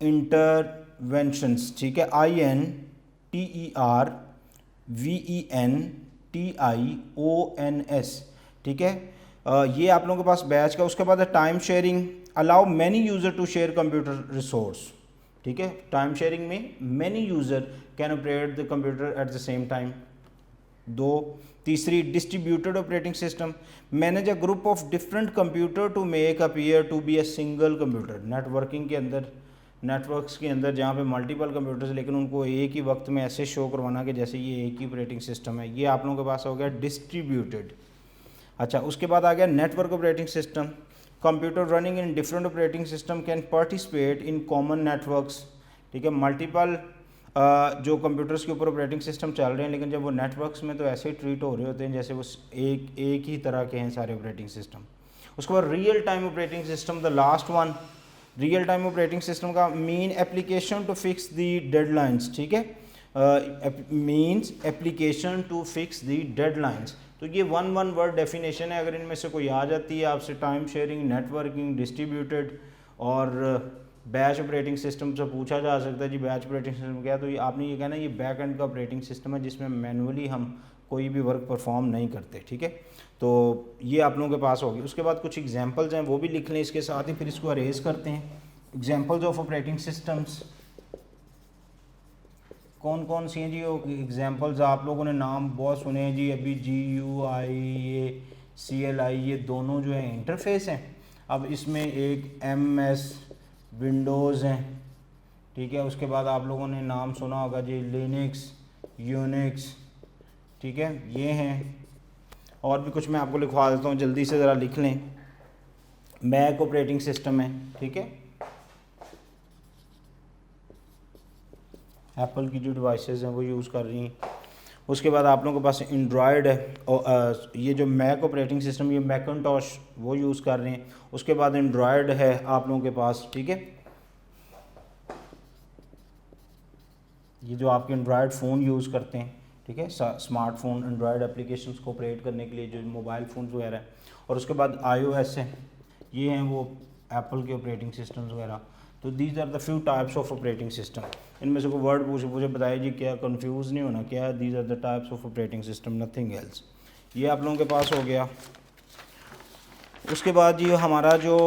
इंटरवेंशंस। ठीक है, INTERVENTIONS। ठीक है, ये आप लोगों के पास बैच का। उसके बाद time sharing, allow many user to share computer resource. ठीक है, टाइम शेयरिंग में many user can operate the computer at the same time. 2 तीसरी distributed operating system, manage a group of different computer to make appear to be a single computer. Networking के अंदर, networks के अंदर जहाँ पे multiple computers, लेकिन उनको एक ही वक्त में ऐसे शो करवाना कि जैसे ये एक ही ऑपरेटिंग सिस्टम है, ये आप लोगों के पास हो गया डिस्ट्रीब्यूटेड। अच्छा, उसके बाद आ गया network operating system, computer running in different operating system can participate in common networks. ठीक है, मल्टीपल जो कंप्यूटर्स के ऊपर ऑपरेटिंग सिस्टम चल रहे हैं, लेकिन जब वो नेटवर्क्स में तो ऐसे ही ट्रीट हो रहे होते हैं जैसे वो एक ही तरह के हैं सारे ऑपरेटिंग सिस्टम। उसके बाद real time operating system, the last one. Real time operating system का mean application to fix the deadlines. ठीक है, means application to fix the deadlines. तो ये वन वर्ड डेफिनेशन है, अगर इनमें से कोई आ जाती है आपसे टाइम शेयरिंग, नेटवर्किंग, डिस्ट्रीब्यूटेड और बैच ऑपरेटिंग सिस्टम से पूछा जा सकता है जी बैच ऑपरेटिंग सिस्टम क्या है, तो ये आपने ये कहना है ये बैक एंड का ऑपरेटिंग सिस्टम है जिसमें मैनुअली हम कोई भी वर्क परफॉर्म नहीं करते। ठीक है, तो ये आप लोगों के पास होगी। उसके बाद कुछ एग्जांपल्स हैं वो भी लिख लें इसके साथ ही, फिर इसको अरेज करते हैं। एग्जांपल्स ऑफ ऑपरेटिंग सिस्टम्स कौन कौन सी हैं जी? एग्जांपल्स आप लोगों ने नाम बहुत सुने हैं जी अभी, GUI CLI, ये दोनों जो है इंटरफेस हैं। अब इसमें एक MS विंडोज़ हैं। ठीक है, उसके बाद आप लोगों ने नाम सुना होगा जी लिनक्स, यूनिक्स। ठीक है, ये हैं, और भी कुछ मैं आपको लिखवा देता हूँ, जल्दी से ज़रा लिख लें। मैक ऑपरेटिंग सिस्टम है। ठीक है, एप्पल की जो डिवाइसेस हैं वो यूज़ कर रही हैं। उसके बाद आप लोगों के पास एंड्रॉयड है, और ये जो मैक ऑपरेटिंग सिस्टम ये मैकिंटॉश वो यूज़ कर रहे हैं। उसके बाद एंड्रॉयड है आप लोगों के पास। ठीक है, ये जो आपके एंड्रॉयड फ़ोन यूज़ करते हैं, ठीक है, स्मार्टफोन एंड्रॉयड एप्लीकेशंस को ऑपरेट करने के लिए जो मोबाइल फ़ोन वगैरह है। और उसके बाद iOS है, ये हैं वो एप्पल के ऑपरेटिंग सिस्टम्स वगैरह। तो these are the few types of operating system. इनमें से कोई वर्ड पूछे बताइए जी, क्या कंफ्यूज नहीं होना, क्या है these are the types of operating system, nothing else. ये आप लोगों के पास हो गया। उसके बाद ये हमारा जो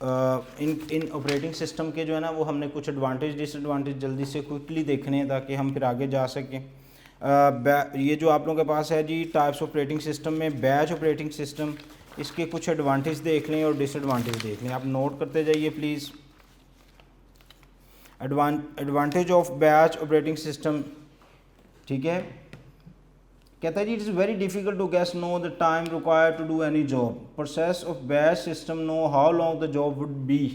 इन ऑपरेटिंग सिस्टम के जो है ना वो हमने कुछ एडवांटेज डिसएडवांटेज जल्दी से क्विकली देखने हैं ताकि हम फिर आगे जा सकें। ये जो आप लोगों के पास है जी टाइप्स ऑपरेटिंग सिस्टम में बैच ऑपरेटिंग सिस्टम, इसके कुछ एडवांटेज देख लें और डिसएडवांटेज देख लें। आप नोट करते जाइए please. Advantage of batch operating system, ठीक है। कहता है जी it is very difficult to guess know the time required to do any job, process of batch system know how long the job would be,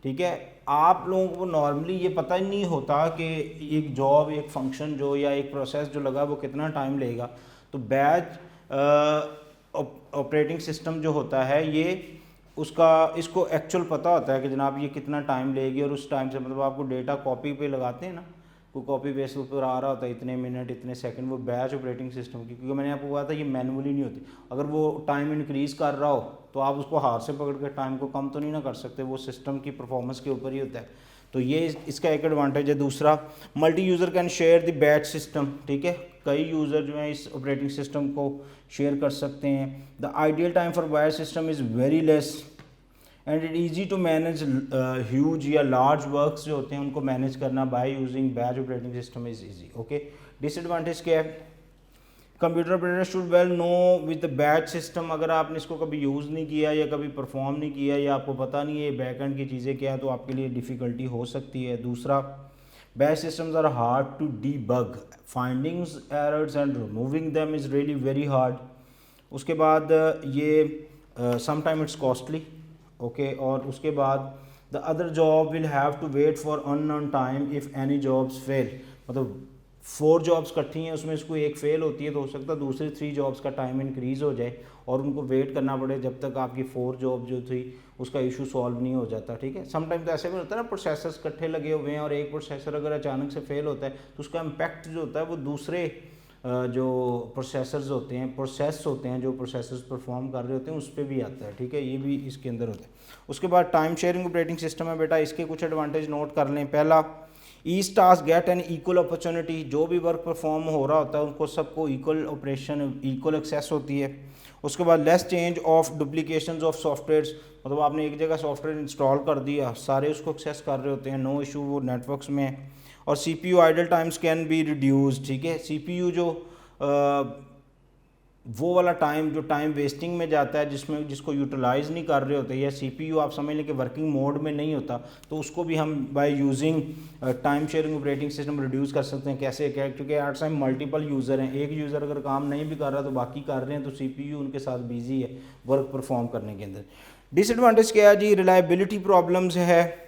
ठीक है। आप लोगों को नॉर्मली ये पता ही नहीं होता कि एक जॉब, एक फंक्शन जो या एक प्रोसेस जो लगा वो कितना टाइम लेगा। तो बैच ऑपरेटिंग सिस्टम जो होता है ये इसको एक्चुअल पता होता है कि जनाब ये कितना टाइम लेगी, और उस टाइम से मतलब आपको डेटा कॉपी पे लगाते हैं ना, कोई कॉपी पेस्ट ऊपर आ रहा होता है इतने मिनट इतने सेकंड, वो बैच ऑपरेटिंग सिस्टम की, क्योंकि मैंने आपको कहा था ये मैनुअली नहीं होती। अगर वो टाइम इंक्रीज़ कर रहा हो तो आप उसको हाथ से पकड़ के टाइम को कम तो नहीं ना कर सकते, वो सिस्टम की परफॉर्मेंस के ऊपर ही होता है। तो ये इसका एक एडवांटेज है। दूसरा, multi user can share the batch system, ठीक है। कई यूज़र जो हैं इस ऑपरेटिंग सिस्टम को शेयर कर सकते हैं। The ideal time for batch system is very less and it easy to manage huge या लार्ज वर्क्स जो होते हैं उनको मैनेज करना by using batch operating system is easy, okay. Disadvantage क्या है? Computer operator should well know with the batch system, अगर आपने इसको कभी यूज़ नहीं किया या कभी परफॉर्म नहीं किया या आपको पता नहीं है बैक एंड की चीज़ें क्या है, तो आपके लिए डिफ़िकल्टी हो सकती है। दूसरा, batch systems are hard to debug, findings errors and removing them is really very hard. उसके बाद ये समटाइम इट्स कॉस्टली, ओके। और उसके बाद the other job will have to wait for unknown time if any jobs fail, मतलब 4 jobs इकट्ठी हैं उसमें इसको एक फेल होती है तो हो सकता है दूसरी 3 जॉब्स का टाइम इंक्रीज़ हो जाए और उनको वेट करना पड़े जब तक आपकी 4 जॉब जो थी उसका इशू सॉल्व नहीं हो जाता, ठीक है। समटाइम तो ऐसे भी होता है ना, प्रोसेसर्स इकट्ठे लगे हुए हैं और एक प्रोसेसर अगर अचानक से फेल होता है तो उसका इम्पैक्ट जो होता है वो दूसरे जो प्रोसेसर्स होते हैं, प्रोसेस होते हैं, जो प्रोसेसर्स परफॉर्म कर रहे होते हैं उस पर भी आता है, ठीक है। ये भी इसके अंदर होता है। उसके बाद टाइम शेयरिंग ऑपरेटिंग सिस्टम है बेटा, इसके कुछ एडवांटेज नोट कर लें। पहला, each task get an equal opportunity, जो भी वर्क परफॉर्म हो रहा होता है उनको सबको इक्वल ऑपरेशन, इक्वल एक्सेस होती है। उसके बाद less change of duplications of softwares, मतलब आपने एक जगह सॉफ्टवेयर इंस्टॉल कर दिया, सारे उसको एक्सेस कर रहे होते हैं, नो इशू वो नेटवर्क्स में। और CPU idle times can be reduced, ठीक है। CPU जो वो वाला टाइम जो टाइम वेस्टिंग में जाता है जिसको यूटिलाइज़ नहीं कर रहे होते, या CPU आप समझ लें कि वर्किंग मोड में नहीं होता, तो उसको भी हम by using time sharing operating system reduce कर सकते हैं। कैसे क्या? क्योंकि एट टाइम मल्टीपल यूज़र हैं, एक यूज़र अगर काम नहीं भी कर रहा तो बाकी कर रहे हैं, तो CPU उनके साथ बिजी है वर्क परफॉर्म करने के अंदर। डिसएडवांटेज क्या है जी? रिलायबिलिटी प्रॉब्लम्स है,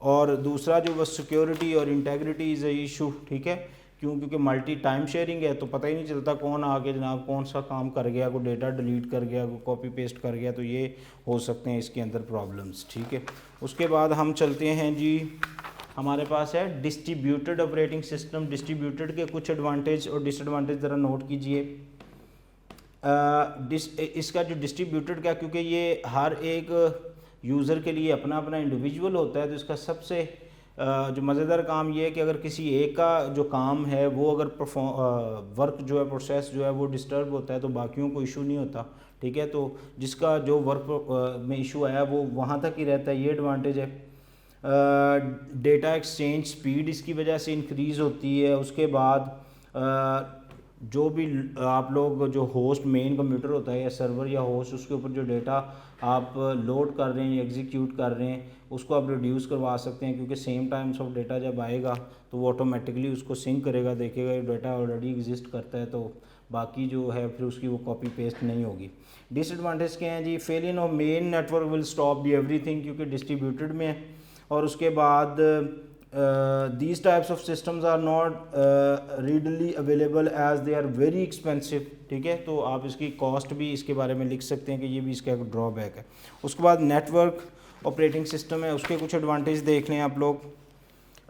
और दूसरा जो बस सिक्योरिटी और इंटेग्रिटी इज़ ए इशू, ठीक है। क्योंकि मल्टी टाइम शेयरिंग है तो पता ही नहीं चलता कौन आके जनाब कौन सा काम कर गया, कोई डेटा डिलीट कर गया, कोई कॉपी पेस्ट कर गया, तो ये हो सकते हैं इसके अंदर प्रॉब्लम्स, ठीक है। उसके बाद हम चलते हैं जी, हमारे पास है डिस्ट्रीब्यूटेड ऑपरेटिंग सिस्टम। डिस्ट्रीब्यूटेड के कुछ एडवांटेज और डिसएडवांटेज ज़रा नोट कीजिए। इसका जो डिस्ट्रीब्यूटेड का, क्योंकि ये हर एक यूज़र के लिए अपना अपना इंडिविजुअल होता है, तो इसका सबसे जो मज़ेदार काम ये है कि अगर किसी एक का जो काम है वो अगर वर्क जो है, प्रोसेस जो है वो डिस्टर्ब होता है तो बाकियों को इशू नहीं होता, ठीक है। तो जिसका जो वर्क में इशू आया वो वहाँ तक ही रहता है, ये एडवांटेज है। डेटा एक्सचेंज स्पीड इसकी वजह से इंक्रीज़ होती है। उसके बाद जो भी आप लोग जो होस्ट मेन कंप्यूटर होता है या सर्वर या होस्ट, उसके ऊपर जो डेटा आप लोड कर रहे हैं या एग्जीक्यूट कर रहे हैं उसको आप रिड्यूस करवा सकते हैं, क्योंकि सेम टाइम्स ऑफ डेटा जब आएगा तो वो ऑटोमेटिकली उसको सिंक करेगा, देखेगा ये डेटा ऑलरेडी एग्जिस्ट करता है, तो बाकी जो है फिर उसकी वो कॉपी पेस्ट नहीं होगी। डिसएडवांटेज क्या हैं जी? Failure of main network will stop be everything, क्योंकि डिस्ट्रीब्यूटेड में है। और उसके बाद these types of systems are not readily available as they are very expensive, ठीक है। तो आप इसकी कॉस्ट भी इसके बारे में लिख सकते हैं कि ये भी इसका एक ड्रॉबैक है। उसके बाद नेटवर्क ऑपरेटिंग सिस्टम है, उसके कुछ एडवांटेज देख लें आप लोग।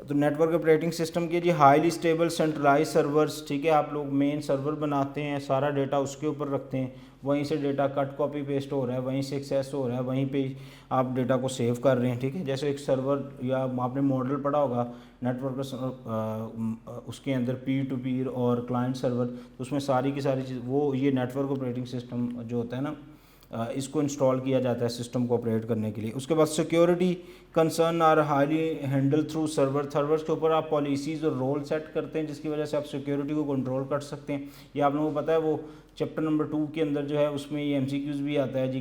तो नेटवर्क ऑपरेटिंग सिस्टम के जी हाईली स्टेबल सेंट्रलाइज सर्वर्स, ठीक है। आप लोग मेन सर्वर बनाते हैं, सारा डेटा उसके ऊपर रखते हैं, वहीं से डेटा कट कॉपी पेस्ट हो रहा है, वहीं से एक्सेस हो रहा है, वहीं पे आप डेटा को सेव कर रहे हैं, ठीक है। जैसे एक सर्वर या आपने मॉडल पढ़ा होगा नेटवर्क उसके अंदर पीर टू पीर और क्लाइंट सर्वर, तो उसमें सारी की सारी चीज़ वो ये नेटवर्क ऑपरेटिंग सिस्टम जो होता है ना इसको इंस्टॉल किया जाता है सिस्टम को ऑपरेट करने के लिए। उसके बाद security concern are highly handle through servers के ऊपर आप पॉलिसीज़ और रोल सेट करते हैं जिसकी वजह से आप सिक्योरिटी को कंट्रोल कर सकते हैं। ये आप लोगों को पता है वो चैप्टर नंबर 2 के अंदर जो है उसमें ये MCQs भी आता है जी,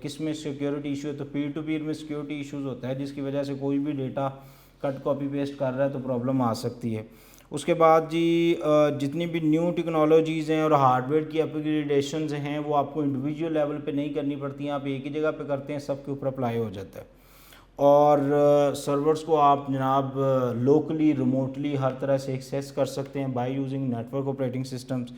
किस में सिक्योरिटी इशू है, तो पीर टू पीर में सिक्योरिटी इशूज़ होता है जिसकी वजह से कोई भी डेटा कट कॉपी पेस्ट कर रहा है तो प्रॉब्लम आ सकती है। उसके बाद जी जितनी भी न्यू टेक्नोलॉजीज़ हैं और हार्डवेयर की अपग्रेडेशंस हैं वो आपको इंडिविजुअल लेवल पे नहीं करनी पड़ती हैं, आप एक ही जगह पे करते हैं, सबके ऊपर अप्लाई हो जाता है। और सर्वर्स को आप जनाब लोकली रिमोटली हर तरह से एक्सेस कर सकते हैं by using network operating systems.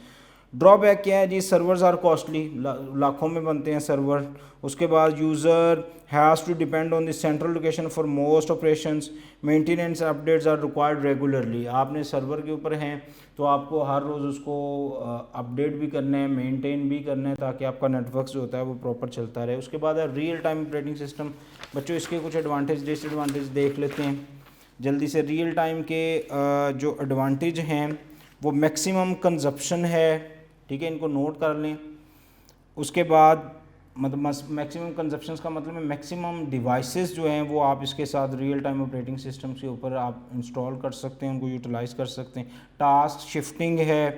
Drawback क्या है जी, सर्वर्स आर कॉस्टली, लाखों में बनते हैं सर्वर। उसके बाद user has to depend on the central location for most operations, maintenance updates are required regularly. आपने सर्वर के ऊपर हैं तो आपको हर रोज़ उसको अपडेट भी करना है, मेंटेन भी करना है ताकि आपका नेटवर्क जो होता है वो प्रॉपर चलता रहे। उसके बाद है रियल टाइम ऑपरेटिंग सिस्टम। बच्चों इसके कुछ एडवांटेज डिसएडवांटेज देख लेते हैं जल्दी से। रियल टाइम के जो एडवांटेज हैं वो मैक्सिमम कंजप्शन है, ठीक है, इनको नोट कर लें। उसके बाद मतलब मैक्सिमम कंजप्शंस का मतलब है मैक्सिमम डिवाइसेस जो हैं वो आप इसके साथ रियल टाइम ऑपरेटिंग सिस्टम्स के ऊपर आप इंस्टॉल कर सकते हैं, उनको यूटिलाइज़ कर सकते हैं। टास्क शिफ्टिंग है,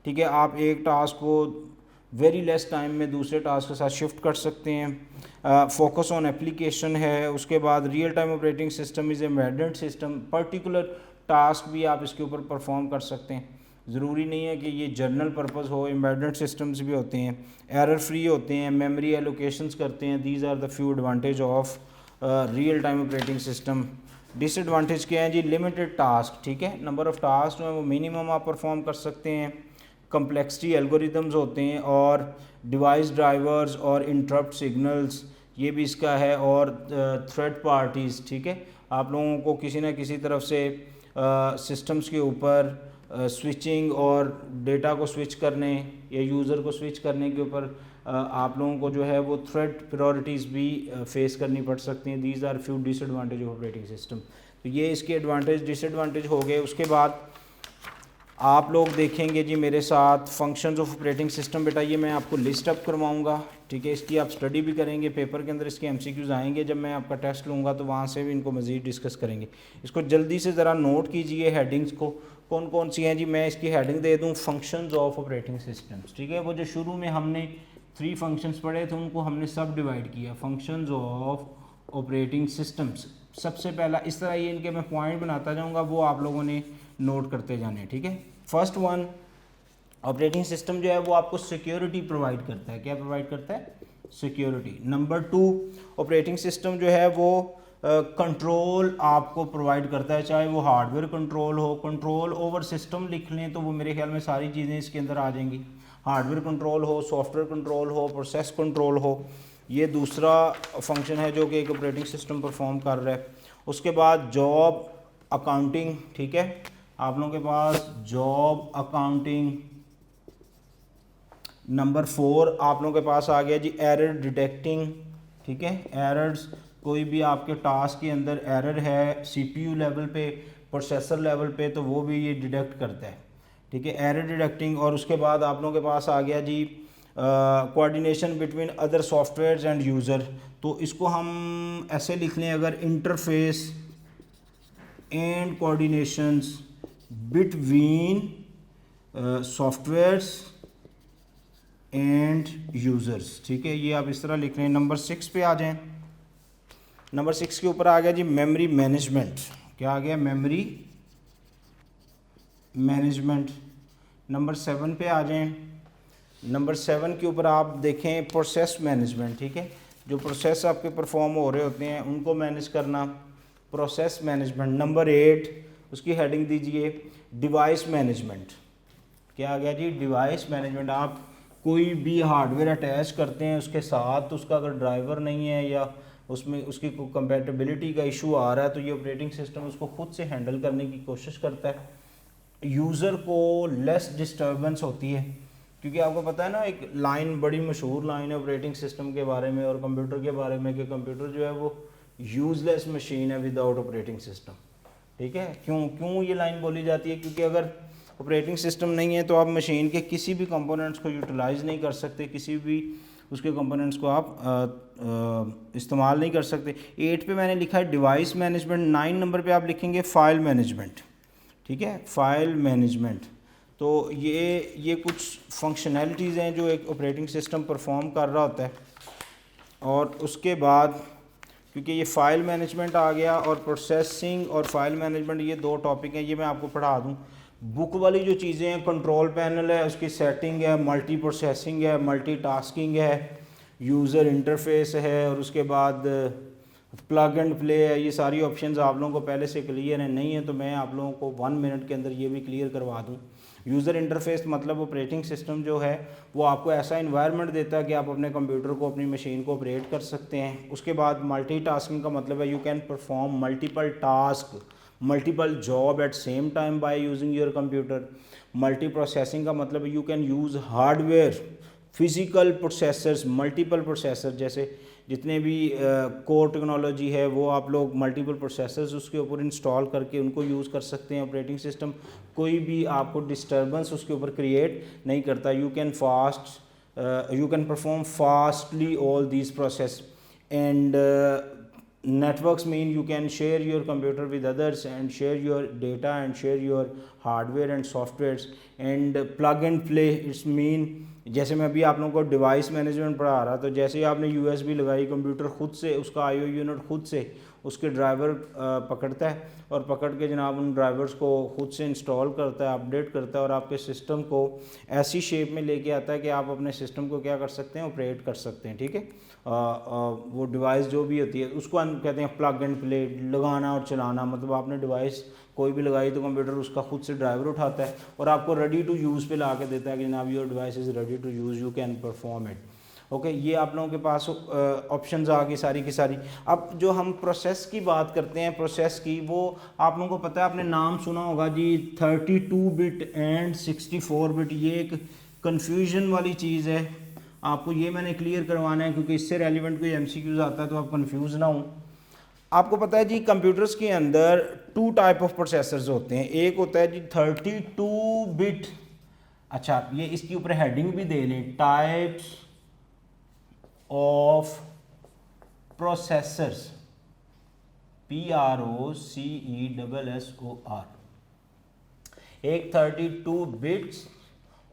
ठीक है, आप एक टास्क को वेरी लेस टाइम में दूसरे टास्क के साथ शिफ्ट कर सकते हैं। फोकस ऑन एप्लीकेशन है। उसके बाद real time operating system is embedded system, particular task भी आप इसके ऊपर परफॉर्म कर सकते हैं, ज़रूरी नहीं है कि ये जनरल पर्पस हो। एम्बेडेड सिस्टम्स भी होते हैं, एरर फ्री होते हैं, मेमोरी एलोकेशंस करते हैं। These are the few advantage of real time operating system. Disadvantage क्या है जी, लिमिटेड टास्क, ठीक है, नंबर ऑफ़ टास्क जो है वो मिनिमम आप परफॉर्म कर सकते हैं। कम्प्लेक्सिटी एल्गोरिदम्स होते हैं और डिवाइस ड्राइवर्स और इंटरप्ट सिग्नल्स ये भी इसका है। और थर्ड पार्टीज़, ठीक है, आप लोगों को किसी न किसी तरफ से सिस्टम्स के ऊपर स्विचिंग और डेटा को स्विच करने या यूज़र को स्विच करने के ऊपर आप लोगों को जो है वो थ्रेड प्रायोरिटीज़ भी फेस करनी पड़ सकती हैं। These are few disadvantage of operating system. तो ये इसके एडवांटेज डिसएडवांटेज हो गए। उसके बाद आप लोग देखेंगे जी मेरे साथ फंक्शंस ऑफ ऑपरेटिंग सिस्टम। बेटा ये मैं आपको लिस्ट अप करवाऊंगा, ठीक है, इसकी आप स्टडी भी करेंगे, पेपर के अंदर इसके MCQs आएंगे। जब मैं आपका टेस्ट लूँगा तो वहाँ से भी इनको मज़ीद डिस्कस करेंगे। इसको जल्दी से ज़रा नोट कीजिए हेडिंग्स को, कौन कौन सी हैं जी। मैं इसकी हेडिंग दे दूँ फंक्शंस ऑफ ऑपरेटिंग सिस्टम्स, ठीक है। वो जो शुरू में हमने 3 फंक्शंस पढ़े थे उनको हमने सब डिवाइड किया, फंक्शंस ऑफ ऑपरेटिंग सिस्टम्स। सबसे पहला इस तरह ये इनके मैं पॉइंट बनाता जाऊँगा, वो आप लोगों ने नोट करते जाने, ठीक है। फर्स्ट वन, ऑपरेटिंग सिस्टम जो है वो आपको सिक्योरिटी प्रोवाइड करता है। क्या प्रोवाइड करता है? सिक्योरिटी। नंबर 2, ऑपरेटिंग सिस्टम जो है वो कंट्रोल आपको प्रोवाइड करता है, चाहे वो हार्डवेयर कंट्रोल हो, कंट्रोल ओवर सिस्टम लिख लें तो वो मेरे ख्याल में सारी चीज़ें इसके अंदर आ जाएंगी। हार्डवेयर कंट्रोल हो, सॉफ्टवेयर कंट्रोल हो, प्रोसेस कंट्रोल हो, ये दूसरा फंक्शन है जो कि एक ऑपरेटिंग सिस्टम परफॉर्म कर रहा है। उसके बाद जॉब अकाउंटिंग, ठीक है, आप लोगों के पास जॉब अकाउंटिंग। नंबर 4 आप लोगों के पास आ गया जी एरर डिटेक्टिंग, ठीक है, एरर्स, कोई भी आपके टास्क के अंदर एरर है CPU लेवल पे, प्रोसेसर लेवल पे, तो वो भी ये डिटेक्ट करता है, ठीक है, एरर डिटेक्टिंग। और उसके बाद आप लोगों के पास आ गया जी coordination between other softwares and user. तो इसको हम ऐसे लिख लें अगर, interface and coordinations between softwares and users, ठीक है, ये आप इस तरह लिख रहे हैं। नंबर 6 पे आ जाएं। नंबर 6 के ऊपर आ गया जी मेमोरी मैनेजमेंट। क्या आ गया? Memory management. नंबर 7 पे आ जाएं। नंबर 7 के ऊपर आप देखें प्रोसेस मैनेजमेंट, ठीक है, जो प्रोसेस आपके परफॉर्म हो रहे होते हैं उनको मैनेज करना, प्रोसेस मैनेजमेंट। नंबर 8 उसकी हेडिंग दीजिए डिवाइस मैनेजमेंट। क्या आ गया जी? Device management. आप कोई भी हार्डवेयर अटैच करते हैं उसके साथ, तो उसका अगर ड्राइवर नहीं है या उसमें उसकी कंपैटिबिलिटी का इशू आ रहा है तो ये ऑपरेटिंग सिस्टम उसको खुद से हैंडल करने की कोशिश करता है। यूज़र को लेस डिस्टर्बेंस होती है, क्योंकि आपको पता है ना, एक लाइन बड़ी मशहूर लाइन है ऑपरेटिंग सिस्टम के बारे में और कंप्यूटर के बारे में कि कंप्यूटर जो है वो यूज़लेस मशीन है विदाउट ऑपरेटिंग सिस्टम, ठीक है। क्यों ये लाइन बोली जाती है? क्योंकि अगर ऑपरेटिंग सिस्टम नहीं है तो आप मशीन के किसी भी कंपोनेंट्स को यूटिलाइज़ नहीं कर सकते, किसी भी उसके कंपोनेंट्स को आप इस्तेमाल नहीं कर सकते। 8 पे मैंने लिखा है डिवाइस मैनेजमेंट, 9 नंबर पे आप लिखेंगे फ़ाइल मैनेजमेंट, ठीक है, फ़ाइल मैनेजमेंट। तो ये कुछ फंक्शनैलिटीज़ हैं जो एक ऑपरेटिंग सिस्टम परफॉर्म कर रहा होता है। और उसके बाद क्योंकि ये फ़ाइल मैनेजमेंट आ गया और प्रोसेसिंग और फाइल मैनेजमेंट, ये दो टॉपिक हैं, ये मैं आपको पढ़ा दूँ। बुक वाली जो चीज़ें हैं, कंट्रोल पैनल है, उसकी सेटिंग है, मल्टी प्रोसेसिंग है, मल्टी टास्किंग है, यूज़र इंटरफेस है, और उसके बाद प्लग एंड प्ले है। ये सारी ऑप्शंस आप लोगों को पहले से क्लियर है, नहीं है तो मैं आप लोगों को 1 मिनट के अंदर ये भी क्लियर करवा दूँ। यूज़र इंटरफेस मतलब ऑपरेटिंग सिस्टम जो है वो आपको ऐसा इन्वायरमेंट देता है कि आप अपने कंप्यूटर को, अपनी मशीन को ऑपरेट कर सकते हैं। उसके बाद मल्टीटास्किंग का मतलब है you can perform multiple task, multiple job eight same time by using your computer. Multi processing का मतलब you can use hardware, physical processors, multiple processor, जैसे जितने भी कोर टेक्नोलॉजी है वो आप लोग मल्टीपल प्रोसेसर्स उसके ऊपर इंस्टॉल करके उनको यूज़ कर सकते हैं। ऑपरेटिंग सिस्टम कोई भी आपको डिस्टर्बेंस उसके ऊपर क्रिएट नहीं करता। You can perform fastly all these process and networks mean you can share your computer with others and share your data and share your hardware and softwares and plug and play it's mean जैसे मैं अभी आप लोगों को device management पढ़ा रहा, तो जैसे ही आपने यूएसबी लगाई, कंप्यूटर खुद से उसका आईओ यूनिट खुद से उसके ड्राइवर पकड़ता है और पकड़ के जनाब उन ड्राइवर्स को खुद से इंस्टॉल करता है, अपडेट करता है और आपके सिस्टम को ऐसी शेप में लेके आता है कि आप अपने सिस्टम को क्या कर सकते हैं, ऑपरेट कर सकते हैं। ठीक है, वो डिवाइस जो भी होती है उसको हम कहते हैं प्लग एंड प्ले, लगाना और चलाना। मतलब आपने डिवाइस कोई भी लगाई तो कंप्यूटर उसका खुद से ड्राइवर उठाता है और आपको रेडी टू यूज़ पे ला के देता है कि जनाब your device is ready to use, you can perform it. Okay, ये आप लोगों के पास ऑप्शंस आ गई सारी की सारी। अब जो हम प्रोसेस की बात करते हैं, प्रोसेस की, वो आप लोगों को पता है, आपने नाम सुना होगा जी 32 बिट एंड 64 बिट। ये एक कन्फ्यूजन वाली चीज़ है, आपको ये मैंने क्लियर करवाना है क्योंकि इससे रेलिवेंट कोई एमसीक्यूज आता है तो आप कंफ्यूज ना हो। आपको पता है जी कंप्यूटर्स के अंदर 2 टाइप ऑफ प्रोसेसर्स होते हैं। एक होता है जी 32 बिट, अच्छा ये इसके ऊपर हेडिंग भी दे लें, टाइप्स ऑफ प्रोसेसर्स, PROCESSOR। एक 32 बिट्स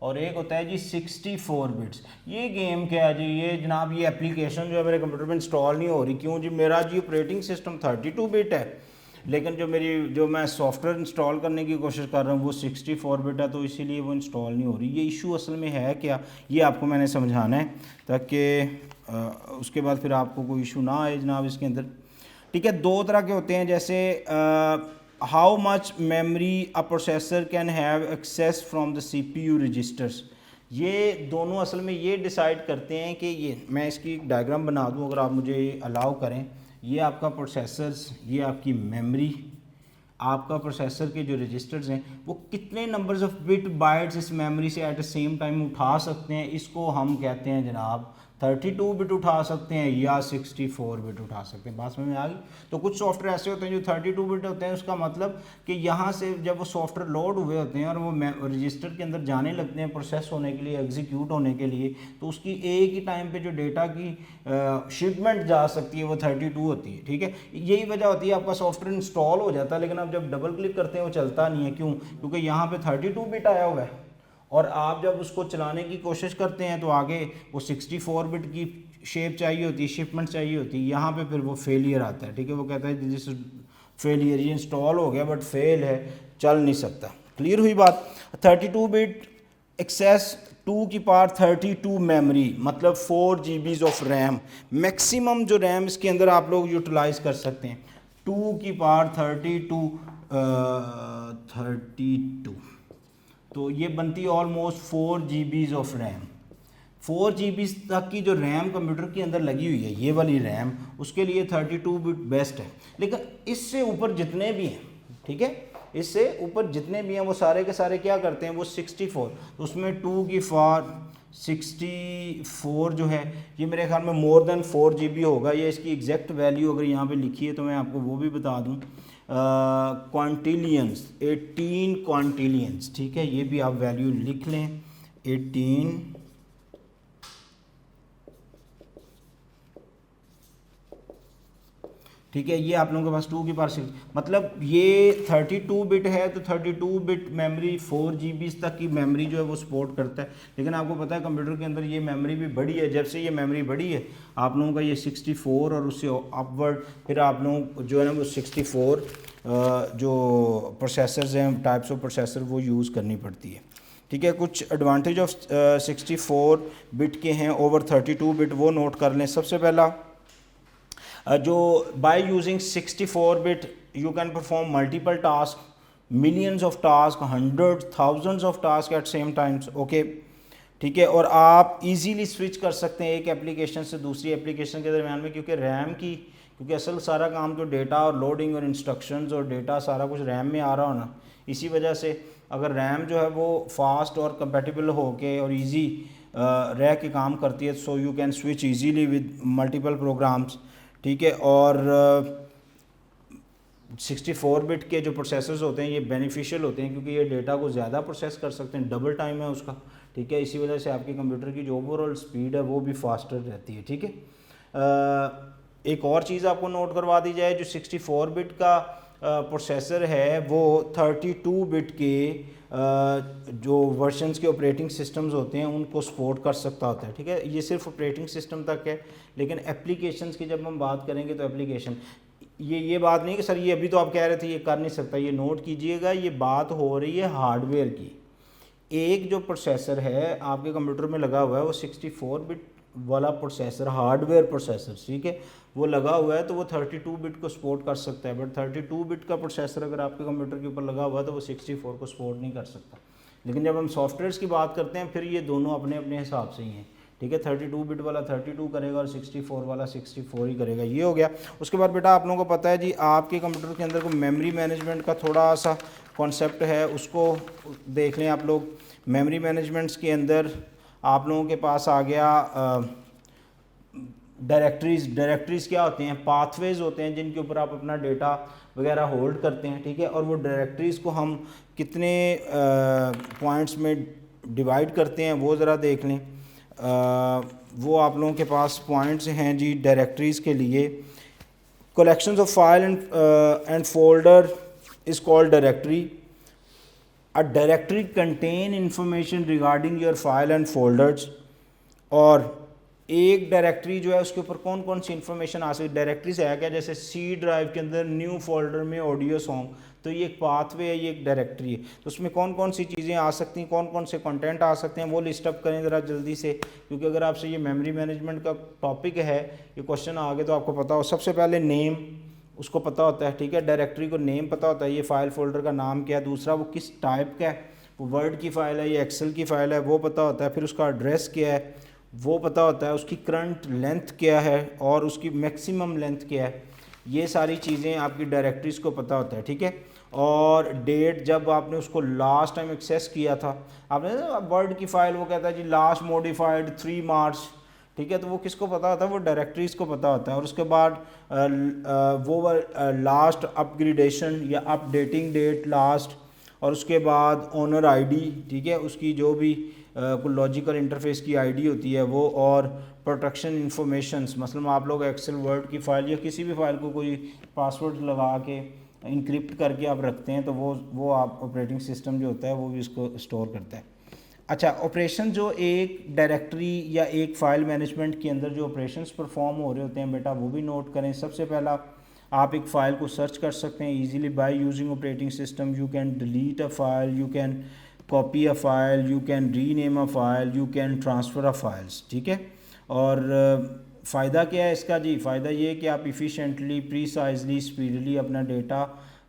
और एक होता है जी 64 बिट्स। ये गेम क्या है जी, ये जनाब ये एप्लीकेशन जो है मेरे कंप्यूटर में इंस्टॉल नहीं हो रही। क्यों जी, मेरा जी ऑपरेटिंग सिस्टम 32 बिट है लेकिन जो मैं सॉफ्टवेयर इंस्टॉल करने की कोशिश कर रहा हूँ वो 64 बिट है, तो इसीलिए वो इंस्टॉल नहीं हो रही। ये इशू असल में है क्या, ये आपको मैंने समझाना है ताकि उसके बाद फिर आपको कोई इशू ना आए जनाब इसके अंदर। ठीक है, 2 तरह के होते हैं, जैसे how much memory a processor can have access from the CPU registers. ये दोनों असल में ये डिसाइड करते हैं कि ये, मैं इसकी डायग्राम बना दूं अगर आप मुझे अलाउ करें। ये आपका प्रोसेसर्स, ये आपकी मेमोरी, आपका प्रोसेसर के जो रजिस्टर्स हैं वो कितने नंबर्स ऑफ बिट बाइट्स इस मेमोरी से एट द सेम टाइम उठा सकते हैं, इसको हम कहते हैं जनाब 32 बिट उठा सकते हैं या 64 बिट उठा सकते हैं। बात समझ में आ गई। तो कुछ सॉफ्टवेयर ऐसे होते हैं जो 32 बिट होते हैं, उसका मतलब कि यहाँ से जब वो सॉफ्टवेयर लोड हुए होते हैं और वो रजिस्टर के अंदर जाने लगते हैं प्रोसेस होने के लिए, एग्जीक्यूट होने के लिए, तो उसकी एक ही टाइम पे जो डेटा की शिपमेंट जा सकती है वो 32 होती है। ठीक है, यही वजह होती है आपका सॉफ्टवेयर इंस्टॉल हो जाता है लेकिन आप जब डबल क्लिक करते हैं वो चलता नहीं है। क्यों? क्योंकि यहाँ पे 32 बिट आया हुआ है और आप जब उसको चलाने की कोशिश करते हैं तो आगे वो 64 बिट की शेप चाहिए होती है, शिपमेंट चाहिए होती है। यहाँ पे फिर वो फेलियर आता है। ठीक है, वो कहता है दिस फेलियर, ये इंस्टॉल हो गया बट फेल है, चल नहीं सकता। क्लियर हुई बात। 32 बिट एक्सेस 2 की पावर 32 मेमोरी मतलब 4 GB ऑफ रैम, मैक्सिमम जो रैम इसके अंदर आप लोग यूटिलाइज कर सकते हैं 2 की पावर 32, तो ये बनती है almost 4 GB of RAM. 4 GB तक की जो रैम कंप्यूटर के अंदर लगी हुई है, ये वाली रैम, उसके लिए 32 बिट बेस्ट है। लेकिन इससे ऊपर जितने भी हैं, ठीक है, इससे ऊपर जितने भी हैं वो सारे के सारे क्या करते हैं, वो 64, तो उसमें 2 की पावर 64 जो है ये मेरे ख्याल में मोर देन 4 GB होगा। ये इसकी एग्जैक्ट वैल्यू अगर यहाँ पे लिखी है तो मैं आपको वो भी बता दूँ। क्वांटिलियंस 18 क्वांटिलियंस, ठीक है, ये भी आप वैल्यू लिख लें 18 ठीक है। ये आप लोगों के पास 2 की पावर 6, मतलब ये 32 बिट है तो 32 बिट मेमोरी 4 GB तक की मेमोरी जो है वो सपोर्ट करता है। लेकिन आपको पता है कंप्यूटर के अंदर ये मेमोरी भी बड़ी है, जब से ये मेमोरी बड़ी है आप लोगों का ये 64 और उससे अपवर्ड फिर आप लोग जो है ना वो 64 जो प्रोसेसर्स हैं, टाइप्स ऑफ प्रोसेसर वो यूज़ करनी पड़ती है। ठीक है, कुछ एडवांटेज ऑफ 64 बिट के हैं ओवर 32 बिट, वो नोट कर लें। सबसे पहला जो by using 64 bit you can perform multiple task, millions of task, hundred thousands of task at same times. Okay, ठीक है। और आप इजीली स्विच कर सकते हैं एक एप्लीकेशन से दूसरी एप्लीकेशन के दरमियान में, क्योंकि असल सारा काम जो डेटा और लोडिंग और इंस्ट्रक्शंस और डेटा सारा कुछ रैम में आ रहा हो ना, इसी वजह से अगर रैम जो है वो फास्ट और कंपेटिबल हो के और इजी रह के काम करती है, so you can switch easily with multiple programs. ठीक है। और 64 बिट के जो प्रोसेसर्स होते हैं ये बेनिफिशियल होते हैं क्योंकि ये डेटा को ज़्यादा प्रोसेस कर सकते हैं, डबल टाइम है उसका। ठीक है, इसी वजह से आपके कंप्यूटर की जो ओवरऑल स्पीड है वो भी फास्टर रहती है। ठीक है। एक और चीज़ आपको नोट करवा दी जाए, जो 64 बिट का प्रोसेसर है वो 32 बिट के जो वर्जन्स के ऑपरेटिंग सिस्टम्स होते हैं उनको सपोर्ट कर सकता होता है। ठीक है, ये सिर्फ ऑपरेटिंग सिस्टम तक है, लेकिन एप्लीकेशंस की जब हम बात करेंगे तो एप्लीकेशन ये बात नहीं कि सर ये अभी तो आप कह रहे थे ये कर नहीं सकता, ये नोट कीजिएगा, ये बात हो रही है हार्डवेयर की। एक जो प्रोसेसर है आपके कंप्यूटर में लगा हुआ है वो 64 बिट वाला प्रोसेसर, हार्डवेयर प्रोसेसर, ठीक है, वो लगा हुआ है तो वो 32 बिट को सपोर्ट कर सकता है। बट 32 बिट का प्रोसेसर अगर आपके कंप्यूटर के ऊपर लगा हुआ है तो वो 64 को सपोर्ट नहीं कर सकता। लेकिन जब हम सॉफ्टवेयर्स की बात करते हैं फिर ये दोनों अपने अपने हिसाब से ही हैं। ठीक है, 32 बिट वाला 32 करेगा और 64 वाला 64 ही करेगा। ये हो गया। उसके बाद बेटा आप लोगों को पता है जी आपके कंप्यूटर के अंदर को मेमोरी मैनेजमेंट का थोड़ा सा कॉन्सेप्ट है, उसको देख लें आप लोग। मेमोरी मैनेजमेंट्स के अंदर आप लोगों के पास आ गया डायरेक्टरीज़ क्या होते हैं, पाथवेज होते हैं जिनके ऊपर आप अपना डेटा वगैरह होल्ड करते हैं। ठीक है, और वो डायरेक्टरीज़ को हम कितने पॉइंट्स में डिवाइड करते हैं वो ज़रा देख लें। वो आप लोगों के पास पॉइंट्स हैं जी डायरेक्टरीज़ के लिए। Collections of file and folder is called directory. A directory contain information regarding your file and folders. और एक डायरेक्टरी जो है उसके ऊपर कौन कौन सी इन्फॉर्मेशन आ सकती है। डायरेक्टरी से है क्या, जैसे सी ड्राइव के अंदर न्यू फोल्डर में ऑडियो सॉन्ग, तो ये एक पाथवे है, ये एक डायरेक्टरी है। तो उसमें कौन कौन सी चीज़ें आ सकती हैं, कौन कौन से कंटेंट आ सकते हैं, वो लिस्ट अप करें ज़रा जल्दी से, क्योंकि अगर आपसे ये मेमोरी मैनेजमेंट का टॉपिक है, ये क्वेश्चन आगे तो आपको पता हो। सबसे पहले नेम, उसको पता होता है। ठीक है, डायरेक्टरी को नेम पता होता है, ये फाइल फोल्डर का नाम क्या है। दूसरा वो किस टाइप का है, वो वर्ड की फ़ाइल है या एक्सेल की फ़ाइल है, वो पता होता है। फिर उसका एड्रेस क्या है वो पता होता है, उसकी करंट लेंथ क्या है और उसकी मैक्सिमम लेंथ क्या है। ये सारी चीज़ें आपकी डायरेक्टरीज़ को पता होता है। ठीक है, और डेट जब आपने उसको लास्ट टाइम एक्सेस किया था, आपने वर्ड की फ़ाइल वो कहता है जी लास्ट मॉडिफाइड 3 मार्च। ठीक है, तो वो किसको पता होता है, वो डायरेक्टरीज़ को पता होता है। और उसके बाद वो लास्ट अपग्रेडेशन या अपडेटिंग डेट लास्ट, और उसके बाद ओनर आईडी। ठीक है, उसकी जो भी कोई लॉजिकल इंटरफेस की आईडी होती है वो, और प्रोटेक्शन इंफॉर्मेशंस, मतलब आप लोग एक्सेल वर्ड की फ़ाइल या किसी भी फ़ाइल को कोई पासवर्ड लगा के इनक्रिप्ट करके आप रखते हैं तो वो आप ऑपरेटिंग सिस्टम जो होता है वो भी उसको स्टोर करता है। अच्छा, ऑपरेशन जो एक डायरेक्टरी या एक फ़ाइल मैनेजमेंट के अंदर जो ऑपरेशंस परफॉर्म हो रहे होते हैं बेटा वो भी नोट करें। सबसे पहला आप एक फ़ाइल को सर्च कर सकते हैं easily by using operating system. You can delete a file, you can copy a file, you can rename a file, you can transfer a files. ठीक है, और फ़ायदा क्या है इसका जी, फ़ायदा ये है कि आप इफ़िशेंटली, प्रीसाइजली, स्पीडली अपना डेटा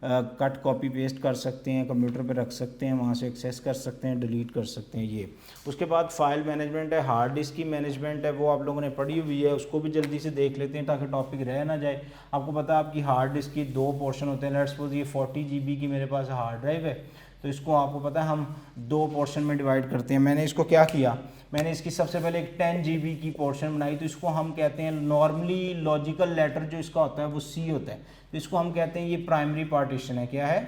कट कॉपी पेस्ट कर सकते हैं, कंप्यूटर पे रख सकते हैं, वहाँ से एक्सेस कर सकते हैं, डिलीट कर सकते हैं। ये उसके बाद फाइल मैनेजमेंट है, हार्ड डिस्क की मैनेजमेंट है, वो आप लोगों ने पढ़ी हुई है, उसको भी जल्दी से देख लेते हैं ताकि टॉपिक रह ना जाए। आपको पता है आपकी हार्ड डिस्क की 2 पोर्शन होते हैं। लेट्स सपोज ये 40 GB की मेरे पास हार्ड ड्राइव है, तो इसको आपको पता है हम 2 पोर्शन में डिवाइड करते हैं। मैंने इसको क्या किया, मैंने इसकी सबसे पहले एक 10 GB की पोर्शन बनाई, तो इसको हम कहते हैं नॉर्मली लॉजिकल लेटर जो इसका होता है वो C होता है, तो इसको हम कहते हैं ये प्राइमरी पार्टीशन है। क्या है,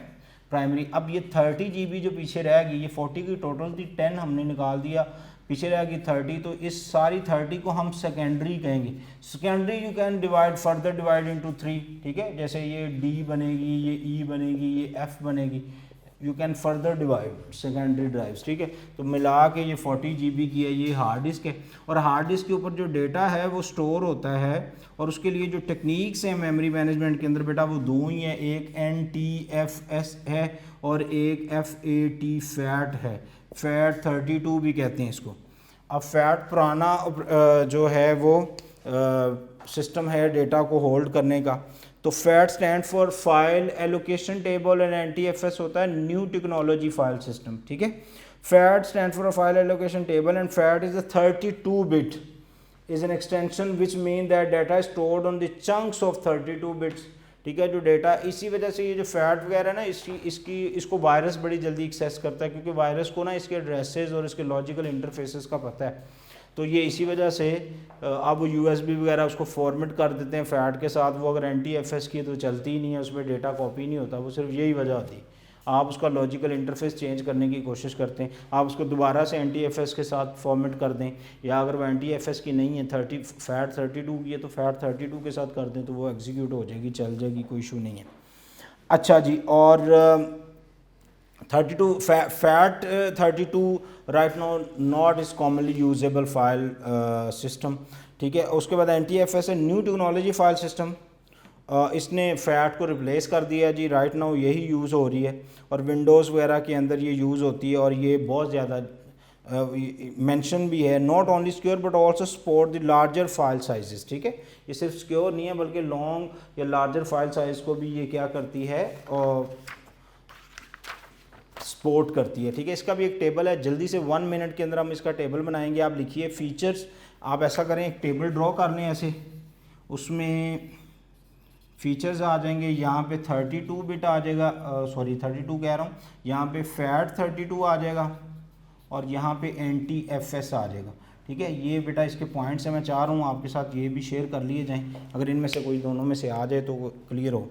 प्राइमरी। अब ये 30 GB जो पीछे रह गई, ये 40 की टोटल थी, 10 हमने निकाल दिया, पीछे रहेगी 30, तो इस सारी 30 को हम सेकेंडरी कहेंगे। Secondary you can divide further divide into 3, ठीक है, जैसे ये D बनेगी, ये E बनेगी, ये F बनेगी, you can further divide secondary drives, ठीक है। तो मिला के ये 40 GB की है, ये हार्ड डिस्क है, और हार्ड डिस्क के ऊपर जो डेटा है वो स्टोर होता है, और उसके लिए जो टेक्निक्स हैं मेमोरी मैनेजमेंट के अंदर बेटा वो दो ही हैं, एक NTFS है और एक FAT फैट है, फैट 32 भी कहते हैं इसको। अब फैट पुराना जो है वो सिस्टम है डेटा को होल्ड करने का, तो fat stand for file allocation table, and NTFS होता है न्यू टेक्नोलॉजी फाइल सिस्टम, ठीक है। Fat stand for file allocation table and fat is a 32 bit is an extension which mean that data is stored on the chunks of 32 bits, ठीक है। जो data, इसी वजह से ये जो फैट वगैरह है ना, इसको वायरस बड़ी जल्दी एक्सेस करता है, क्योंकि वायरस को ना इसके एड्रेसेस और इसके लॉजिकल इंटरफेसेस का पता है, तो ये इसी वजह से अब वो USB वगैरह उसको फॉर्मेट कर देते हैं फैट के साथ। वो अगर NTFS की है तो चलती ही नहीं है, उसमें डेटा कॉपी नहीं होता, वो सिर्फ यही वजह होती है। आप उसका लॉजिकल इंटरफेस चेंज करने की कोशिश करते हैं, आप उसको दोबारा से NTFS के साथ फॉर्मेट कर दें, या अगर वो NTFS की नहीं है, फैट 32 की है तो फैट 32 के साथ कर दें, तो वो एग्जीक्यूट हो जाएगी, चल जाएगी, कोई इशू नहीं है। अच्छा जी, और 32 fat 32 right now not is commonly usable file system, ठीक है। उसके बाद NTFS है न्यू टेक्नोलॉजी फाइल सिस्टम, इसने फैट को रिप्लेस कर दिया जी, राइट नाउ यही यूज़ हो रही है, और विंडोज़ वगैरह के अंदर ये यूज़ होती है, और ये बहुत ज़्यादा मेंशन भी है, not only secure but also support the larger file sizes, ठीक है। ये सिर्फ सिक्योर नहीं है बल्कि लॉन्ग या लार्जर फाइल साइज को भी ये क्या करती है, सपोर्ट करती है, ठीक है। इसका भी एक टेबल है, जल्दी से 1 मिनट के अंदर हम इसका टेबल बनाएंगे। आप लिखिए फीचर्स, आप ऐसा करें एक टेबल ड्रॉ कर लें ऐसे, उसमें फीचर्स आ जाएंगे, यहाँ पे 32 बिट आ जाएगा, सॉरी 32 कह रहा हूँ, यहाँ पे फैट 32 आ जाएगा, और यहाँ पे NTFS आ जाएगा, ठीक है। ये बेटा इसके पॉइंट्स हैं, मैं चाह रहा हूँ आपके साथ ये भी शेयर कर लिए जाएं, अगर इनमें से कोई दोनों में से आ जाए तो क्लियर हो।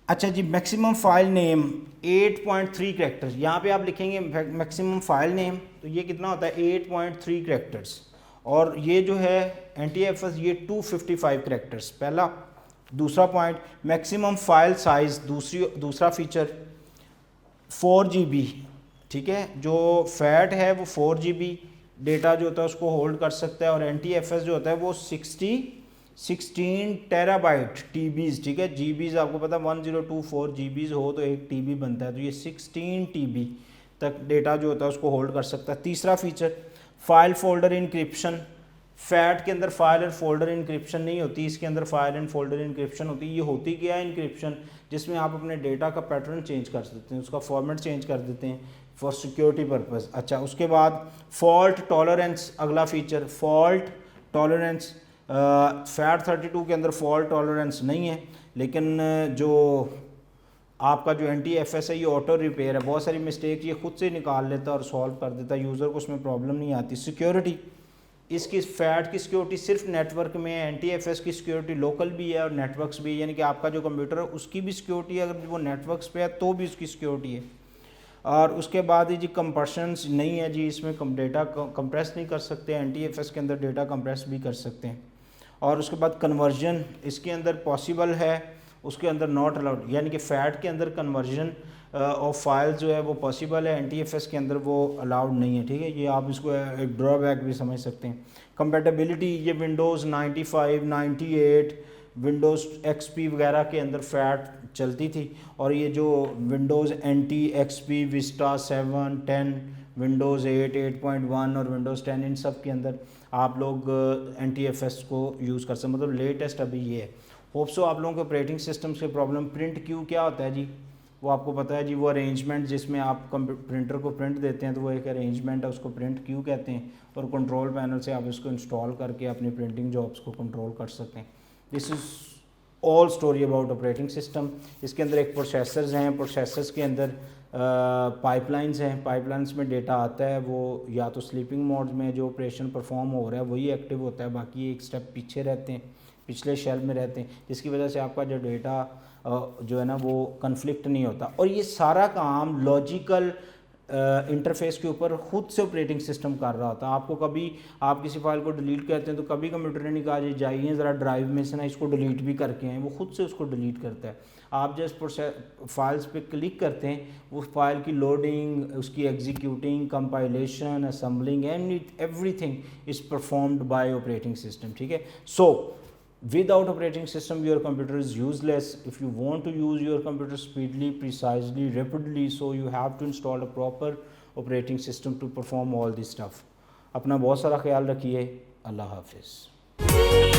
अच्छा जी, मैक्सिमम फाइल नेम 8.3 कैरेक्टर्स, यहाँ पे आप लिखेंगे मैक्सिमम फाइल नेम, तो ये कितना होता है 8.3 कैरेक्टर्स, और ये जो है NTFS ये 255 कैरेक्टर्स, पहला। दूसरा पॉइंट मैक्सिमम फाइल साइज़, दूसरा फीचर 4 GB, ठीक है। जो फैट है वो 4 GB डेटा जो होता है उसको होल्ड कर सकता है, और NTFS जो होता है वो 16 टेराबाइट TBs, ठीक है। GBs आपको पता है 1024 GBs हो तो 1 TB बनता है, तो ये 16 TB तक डेटा जो होता है उसको होल्ड कर सकता है। तीसरा feature file folder encryption, FAT के अंदर फाइल एंड फोल्डर इंक्रिप्शन नहीं होती, इसके अंदर फाइल एंड फोल्डर इंक्रिप्शन होती है। ये होती क्या है इंक्रिप्शन, जिसमें आप अपने डेटा का पैटर्न चेंज कर सकते हैं, उसका फॉर्मेट चेंज कर देते हैं फॉर सिक्योरिटी पर्पस। अच्छा, उसके बाद फॉल्ट टॉलरेंस, अगला फीचर फॉल्ट टॉलरेंस। फैट 32 के अंदर फॉल्ट टॉलरेंस नहीं है, लेकिन जो आपका जो NTFS है ये ऑटो रिपेयर है, बहुत सारी मिस्टेक ये खुद से निकाल लेता है और सॉल्व कर देता है, यूज़र को उसमें प्रॉब्लम नहीं आती। सिक्योरिटी, इसकी फैट की सिक्योरिटी सिर्फ नेटवर्क में है, NTFS की सिक्योरिटी लोकल भी है और नेटवर्क्स भी है, यानी कि आपका जो कंप्यूटर है उसकी भी सिक्योरिटी है, अगर वो नेटवर्क्स पे है तो भी उसकी सिक्योरिटी है। और उसके बाद जी कंप्रेशंस नहीं है जी, इसमें डेटा कंप्रेस नहीं कर सकते, NTFS के अंदर डेटा कंप्रेस भी कर सकते हैं। और उसके बाद कन्वर्जन इसके अंदर पॉसिबल है, उसके अंदर नॉट अलाउड, यानी कि फ़ैट के अंदर कन्वर्जन ऑफ फाइल जो है वो पॉसिबल है, NTFS के अंदर वो अलाउड नहीं है, ठीक है। ये आप इसको एक ड्रॉबैक भी समझ सकते हैं। कंपेटेबिलिटी, ये विंडोज़ 95, 98, विंडोज़ XP वगैरह के अंदर फ़ैट चलती थी, और ये जो Windows NT, XP, Vista 7, 10, Windows 8, 8.1 और विंडोज़ 10, इन सब के अंदर आप लोग NTFS को यूज़ कर सकते हैं, मतलब लेटेस्ट अभी ये है। होप्सो आप लोगों के ऑपरेटिंग सिस्टम्स के प्रॉब्लम। प्रिंट क्यू क्या होता है जी, वो आपको पता है जी, वो अरेंजमेंट जिसमें आप प्रिंटर को प्रिंट देते हैं तो वो एक अरेंजमेंट है, उसको प्रिंट क्यू कहते हैं, और कंट्रोल पैनल से आप इसको इंस्टॉल करके अपनी प्रिंटिंग जॉब्स को कंट्रोल कर सकते हैं। This is all story about operating system. इसके अंदर एक प्रोसेसर्स हैं, प्रोसेसर्स के अंदर पाइपलाइंस हैं, पाइपलाइंस में डेटा आता है, वो या तो स्लीपिंग मोड में जो ऑपरेशन परफॉर्म हो रहा है वही एक्टिव होता है, बाकी एक स्टेप पीछे रहते हैं, पिछले शेल में रहते हैं, जिसकी वजह से आपका जो डेटा जो है ना वो कन्फ्लिक्ट नहीं होता। और ये सारा काम लॉजिकल इंटरफेस के ऊपर खुद से ऑपरेटिंग सिस्टम कर रहा होता है। आपको कभी आप किसी फाइल को डिलीट करते हैं तो कभी कंप्यूटर ने नहीं कहा जी जाइए ज़रा ड्राइव में से ना इसको डिलीट भी करके आएँ, वो खुद से उसको डिलीट करता है। आप जस्ट फाइल्स पे क्लिक करते हैं, उस फाइल की लोडिंग, उसकी executing, compilation, assembling and everything is performed by operating system, ठीक है। सो without operating system your computer is useless. If you want to use your computer speedily, precisely, rapidly, so you have to install a proper operating system to perform all this stuff. अपना बहुत सारा ख्याल रखिए। अल्लाह हाफिज़।